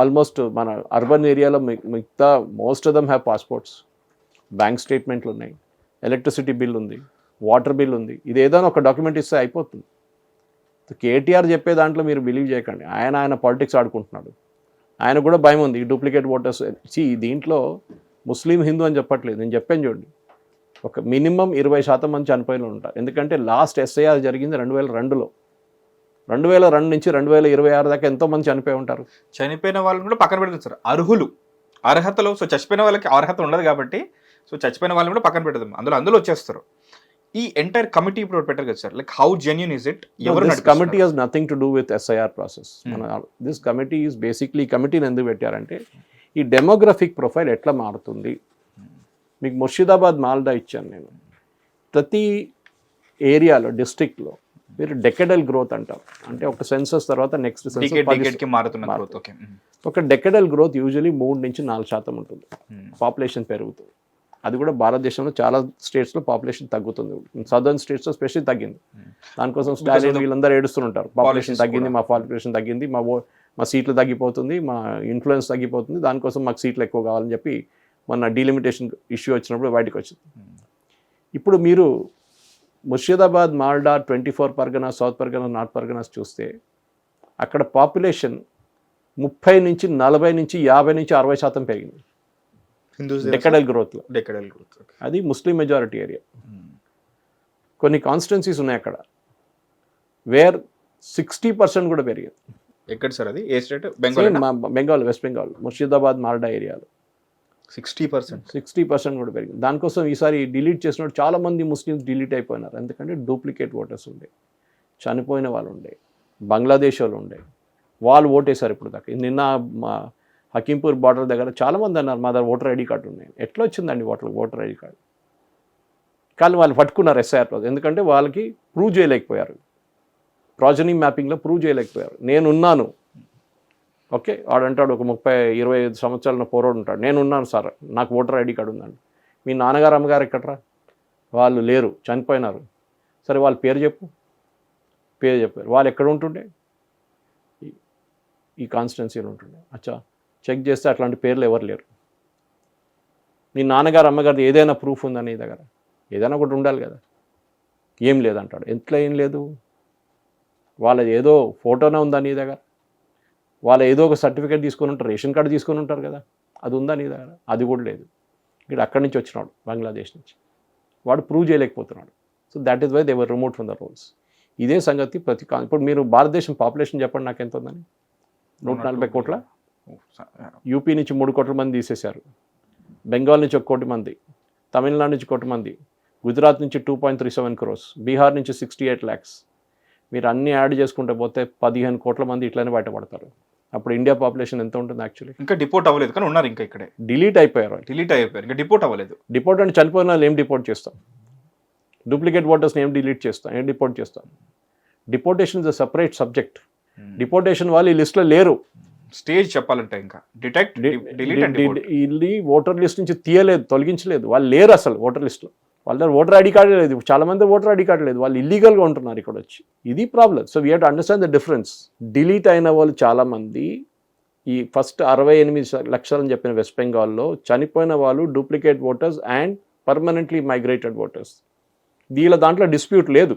ఆల్మోస్ట్ మన అర్బన్ ఏరియాలో మిగతా most of them have passports, bank స్టేట్మెంట్లు ఉన్నాయి, ఎలక్ట్రిసిటీ బిల్ ఉంది, వాటర్ బిల్ ఉంది. ఇది ఏదైనా ఒక డాక్యుమెంట్ ఇస్తే అయిపోతుంది. కేటీఆర్ చెప్పే దాంట్లో మీరు బిలీవ్ చేయకండి, ఆయన పాలిటిక్స్ ఆడుకుంటున్నాడు. ఆయన కూడా భయం ఉంది, ఈ డూప్లికేట్ ఓటర్స్. దీంట్లో ముస్లిం హిందూ అని చెప్పట్లేదు, నేను చెప్పాను చూడండి, ఒక మినిమం 20% మంది చనిపోయిన ఉంటారు. ఎందుకంటే లాస్ట్ ఎస్ఐఆర్ జరిగింది 2002లో. 2002 నుంచి 2026 దాకా ఎంతో మంది చనిపోయి ఉంటారు. చనిపోయిన వాళ్ళని కూడా పక్కన పెడతారు సార్, అర్హతలో. సో చచ్చిపోయిన వాళ్ళకి అర్హత ఉండదు కాబట్టి, సో చచ్చిపోయిన వాళ్ళని కూడా పక్కన పెడదాం, అందులో వచ్చేస్తారు. ఈ ఎంటైర్ కమిటీ ఇప్పుడు పెట్టారు కదా sir, like how genuine is it? This committee has nothing to do with SIR process. This committee is basically, కమిటీని ఎందుకు పెట్టారంటే ఈ డెమోగ్రఫిక్ ప్రొఫైల్ ఎట్లా మారుతుంది. మీకు ముర్షిదాబాద్, మాల్దా ఇచ్చాను నేను. ప్రతి ఏరియాలో, డిస్ట్రిక్ట్లో మీరు డెకెడల్ గ్రోత్ అంటారు. అంటే ఒక సెన్సస్ తర్వాత నెక్స్ట్ ఒక డెకెడల్ గ్రోత్ యూజువలీ 3 నుంచి 4% ఉంటుంది. పాపులేషన్ పెరుగుతుంది. అది కూడా భారతదేశంలో చాలా స్టేట్స్లో పాపులేషన్ తగ్గుతుంది. సదర్న్ స్టేట్స్లో స్పెషల్ తగ్గింది. దానికోసం స్టాలిన్ వీళ్ళందరూ ఏడుస్తుంటారు, పాపులేషన్ తగ్గింది, మా పాపులేషన్ తగ్గింది, మా సీట్లు తగ్గిపోతుంది, మా ఇన్ఫ్లుయెన్స్ తగ్గిపోతుంది, దానికోసం మాకు సీట్లు ఎక్కువ కావాలని చెప్పి మొన్న డీలిమిటేషన్ ఇష్యూ వచ్చినప్పుడు బయటకు వచ్చింది. ఇప్పుడు మీరు ముర్షిదాబాద్, మాల్డా, 24 పర్గనాస్, సౌత్ పర్గనాస్, నార్త్ పర్గనాస్ చూస్తే అక్కడ పాపులేషన్ 30 నుంచి 40 నుంచి 50 నుంచి 60% పెరిగింది హిందూస్ డెకడల్ గ్రోత్లో. డెకడల్ గ్రోత్. అది ముస్లిం మెజారిటీ ఏరియా. కొన్ని కాన్స్టిట్యున్సీస్ ఉన్నాయి అక్కడ వేర్ 60% కూడా పెరిగింది. ఎక్కడ సార్ అది? ఏ స్టేట్? బెంగాల్. బెంగాల్, వెస్ట్ బెంగాల్, ముర్షిదాబాద్, మాల్డా ఏరియాలో 60%. 60% కూడా పెరిగింది. దానికోసం ఈసారి డిలీట్ చేసినప్పుడు చాలా మంది ముస్లిమ్స్ డిలీట్ అయిపోయినారు. ఎందుకంటే డూప్లికేట్ ఓటర్స్ ఉండే, చనిపోయిన వాళ్ళు ఉండే, బంగ్లాదేశ్ వాళ్ళు ఉండే, వాళ్ళు ఓటేశారు ఇప్పుడు దాకా. నిన్న మా హకీంపూర్ బార్డర్ దగ్గర చాలామంది అన్నారు మా దగ్గర ఓటర్ ఐడి కార్డు ఉన్నాయి. ఎట్లా వచ్చిందండి ఓటర్ ఐడి కార్డు? కానీ వాళ్ళు పట్టుకున్నారు ఎస్ఐఆర్ రోజు. ఎందుకంటే వాళ్ళకి ప్రూవ్ చేయలేకపోయారు, ప్రాజనీ మ్యాపింగ్లో ప్రూవ్ చేయలేకపోయారు. నేనున్నాను, ఓకే వాడంటాడు ఒక 30-25 సంవత్సరాల పోరాడు ఉంటాడు, నేనున్నాను సార్ నాకు ఓటర్ ఐడి కార్డు ఉందండి. మీ నాన్నగారు అమ్మగారు ఎక్కడరా? వాళ్ళు లేరు, చనిపోయినారు. సరే వాళ్ళ పేరు చెప్పు. పేరు చెప్పారు. వాళ్ళు ఎక్కడ ఉంటుండే? ఈ కాన్స్టిట్యున్సీలో ఉంటుండే. అచ్చా చెక్ చేస్తే అట్లాంటి పేర్లు ఎవరు లేరు. నీ నాన్నగారు అమ్మగారిది ఏదైనా ప్రూఫ్ ఉందా నీ దగ్గర? ఏదైనా ఒకటి ఉండాలి కదా. ఏం లేదంటాడు. ఎట్లా ఏం లేదు? వాళ్ళది ఏదో ఫోటోనే ఉందా నీ దగ్గర? వాళ్ళు ఏదో ఒక సర్టిఫికేట్ తీసుకొని ఉంటారు, రేషన్ కార్డు తీసుకొని ఉంటారు కదా, అది ఉందా నీ దగ్గర? అది కూడా లేదు. ఇక్కడ అక్కడి నుంచి వచ్చినాడు, బంగ్లాదేశ్ నుంచి. వాడు ప్రూవ్ చేయలేకపోతున్నాడు. So that is why they were removed from the rolls. ఇదే సంగతి ఇప్పుడు మీరు భారతదేశం పాపులేషన్ చెప్పండి నాకు ఎంత ఉందని? 140 కోట్ల. యూపీ నుంచి 3 కోట్ల మంది తీసేశారు, బెంగాల్ నుంచి 1 కోటి మంది, తమిళనాడు నుంచి 1 కోటి మంది, గుజరాత్ నుంచి 2.37 crores, బీహార్ నుంచి 68 lakhs. మీరు అన్ని యాడ్ చేసుకుంటే పోతే 15 కోట్ల మంది ఇట్లనే బయటపడతారు. అప్పుడు ఇండియా పాపులేషన్ ఎంత ఉంటుంది యాక్చువల్లీ? ఇంకా డిపోర్ట్ అవ్వలేదు కానీ ఉన్నారు ఇంకా ఇక్కడే. డిలీట్ అయిపోయారు. ఇంకా డిపోర్ట్ అవ్వలేదు. డిపోర్ట్ అంటే చనిపోయిన వాళ్ళు ఏం డిపోర్ట్ చేస్తాం? డూప్లికేట్ ఓటర్స్ని ఏం డిలీట్ చేస్తాం, ఏం డిపోర్ట్ చేస్తాం? Deportation is a separate subject. Deportation వాళ్ళు ఈ లిస్ట్లో లేరు. స్టేజ్ చెప్పాలంటే ఇంకా డిటెక్ట్, డిలీట్ అండ్ డిపోర్ట్. ఇది ఓటర్ లిస్ట్ నుంచి తీయలేదు, తొలగించలేదు. వాళ్ళు లేరు అసలు ఓటర్ లిస్ట్లో. వాళ్ళ దగ్గర ఓటర్ ఐడి కార్డు లేదు. చాలా మంది ఓటర్ ఐడి కార్డు లేదు, వాళ్ళు ఇల్లీగల్గా ఉంటున్నారు ఇక్కడ వచ్చి. ఇది problem. So we have to understand the difference. Delete అయిన వాళ్ళు చాలామంది ఈ ఫస్ట్ 68 లక్షలని చెప్పిన వెస్ట్ బెంగాల్లో చనిపోయిన వాళ్ళు duplicate voters and permanently migrated voters. దాంట్లో డిస్ప్యూట్ లేదు.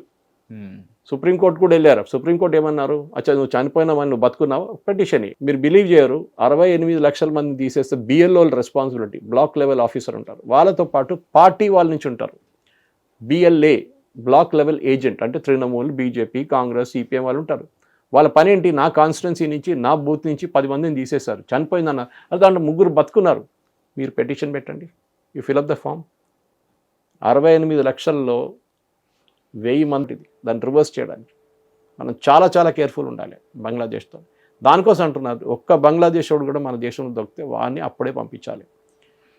సుప్రీంకోర్టు కూడా వెళ్ళారు. సుప్రీంకోర్టు ఏమన్నారు? అచ్చా నువ్వు చనిపోయినావని, నువ్వు బతుకున్నావు, పిటిషన్. మీరు బిలీవ్ చేయరు, 68 లక్షల మంది తీసేస్తే BLO responsibility, block level officer ఉంటారు, వాళ్ళతో పాటు పార్టీ వాళ్ళ నుంచి ఉంటారు. బిఎల్ఏ బ్లాక్ లెవెల్ ఏజెంట్ అంటే తృణమూల్, బీజేపీ, కాంగ్రెస్, సిపిఎం వాళ్ళు ఉంటారు. వాళ్ళ పని ఏంటి? నా కాన్స్టిట్యున్సీ నుంచి, నా బూత్ నుంచి 10 మందిని తీసేశారు, చనిపోయిందన్నారు. అది దాంట్లో 3 బతుకున్నారు. మీరు పిటిషన్ పెట్టండి, you fill up the form. 68 లక్షల్లో 1000 మందిది దాన్ని రివర్స్ చేయడానికి మనం చాలా చాలా కేర్ఫుల్ ఉండాలి బంగ్లాదేశ్తో. దానికోసం అంటున్నారు, ఒక్క బంగ్లాదేశ్ వాడు కూడా మన దేశంలో దొరికితే వాడిని అప్పుడే పంపించాలి.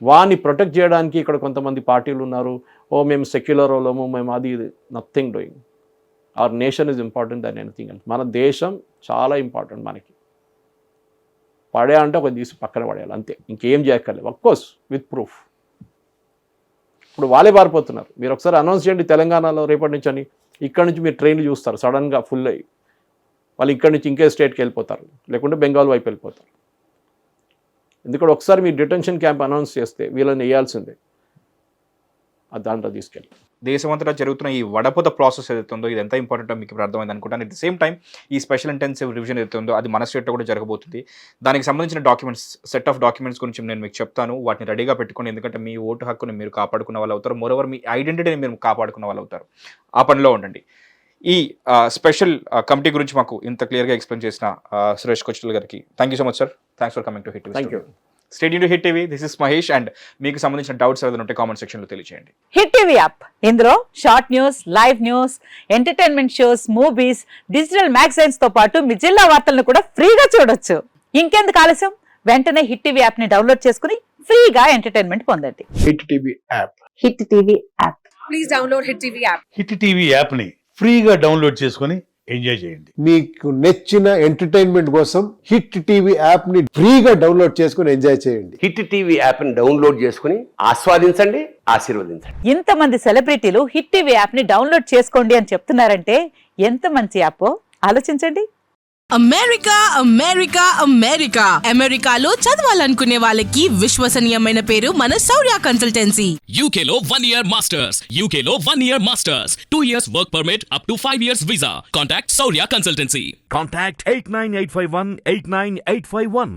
వాడిని ప్రొటెక్ట్ చేయడానికి ఇక్కడ కొంతమంది పార్టీలు ఉన్నారు, ఓ మేము సెక్యులర్ వాళ్ళము, మేము అది nothing doing. Our nation is important than anything else. మన దేశం చాలా ఇంపార్టెంట్ మనకి. పడేయాలంటే ఒక తీసి పక్కన పడేయాలి అంతే, ఇంకేం చేయక్కర్లేదు. Of course with proof. ఇప్పుడు వాళ్ళే పారిపోతున్నారు. మీరు ఒకసారి అనౌన్స్ చేయండి తెలంగాణలో రేపటి నుంచి అని, ఇక్కడ నుంచి మీరు ట్రైన్లు చూస్తారు సడన్గా ఫుల్ అయ్యి. వాళ్ళు ఇక్కడ నుంచి ఇంకే స్టేట్కి వెళ్ళిపోతారు, లేకుంటే బెంగాల్ వైపు వెళ్ళిపోతారు. ఎందుకంటే ఒకసారి మీరు డిటెన్షన్ క్యాంప్ అనౌన్స్ చేస్తే వీళ్ళని వేయాల్సిందే, అది దాంట్లో తీసుకెళ్ళి. దేశమంతటా జరుగుతున్న ఈ వడపోత ప్రాసెస్ ఏదైతే ఉందో ఇది ఎంత ఇంపార్టెంటో మీకు ఇప్పుడు అర్థమైంది అనుకుంటాను. అట్ ది సేమ్ టైం ఈ స్పెషల్ ఇంటెన్సివ్ రివిజన్ ఏదైతే ఉందో అది మన స్టేట్లో కూడా జరగబోతుంది. దానికి సంబంధించిన డాక్యుమెంట్స్, సెట్ ఆఫ్ డాక్యుమెంట్స్ గురించి నేను మీకు చెప్తాను. వాటిని రెడీగా పెట్టుకోండి, ఎందుకంటే మీ ఓటు హక్కుని మీరు కాపాడుకున్న వాళ్ళు అవుతారు. మోరోవర్ మీ ఐడెంటిటీని మీరు కాపాడుకున్న వాళ్ళు అవుతారు. ఆ పనిలో ఉండండి. ఈ స్పెషల్ కమిటీ గురించి మాకు ఇంత క్లియర్గా ఎక్స్ప్లెయిన్ చేసిన సురేష్ కొచ్చుల గారికి thank you so much sir. Thanks for coming to hit. Thank you. Stay tuned to hit TV. This is Mahesh. And మీకు సంబంధించిన డౌట్స్ ఏదైనా ఉంటే కామెంట్ సెక్షన్లో తెలియజేయండి. హిట్ టీవీ యాప్, ఇందులో short news, live news, entertainment shows, movies, digital magazines తో పాటు మీ జిల్లా వార్తలను కూడా ఫ్రీగా చూడొచ్చు. ఇంకెందుకు ఆలస్యం, వెంటనే హిట్ టీవీ యాప్ ని డౌన్లోడ్ చేసుకుని ఫ్రీగా ఎంటర్టైన్మెంట్ పొందండి. Hit TV app. Hit TV app. Please download Hit TV app. Hit TV యాప్ని ఫ్రీగా డౌన్లోడ్ చేసుకొని ఎంజాయ్ చేయండి. మీకు నచ్చిన ఎంటర్టైన్మెంట్ కోసం హిట్ టీవీ యాప్ ని ఫ్రీగా డౌన్లోడ్ చేసుకుని ఎంజాయ్ చేయండి. హిట్ టీవీ యాప్ని డౌన్లోడ్ చేసుకుని ఆస్వాదించండి, ఆశీర్వదించండి. ఇంతమంది సెలబ్రిటీలు హిట్ టీవీ యాప్ ని డౌన్లోడ్ చేసుకోండి అని చెప్తున్నారంటే ఎంత మంచి యాప్ ఆలోచించండి. అమెరికా అమెరికా అమెరికా అమెరికాలో చదవాలనుకునే వాళ్ళకి విశ్వసనీయమైన పేరు మన శౌర్య consultancy. UK Law 1 Year Masters. UK Law 1 Year Masters. 2 years work permit up to 5 years visa. Contact Saurya Consultancy. Contact 89851 89851.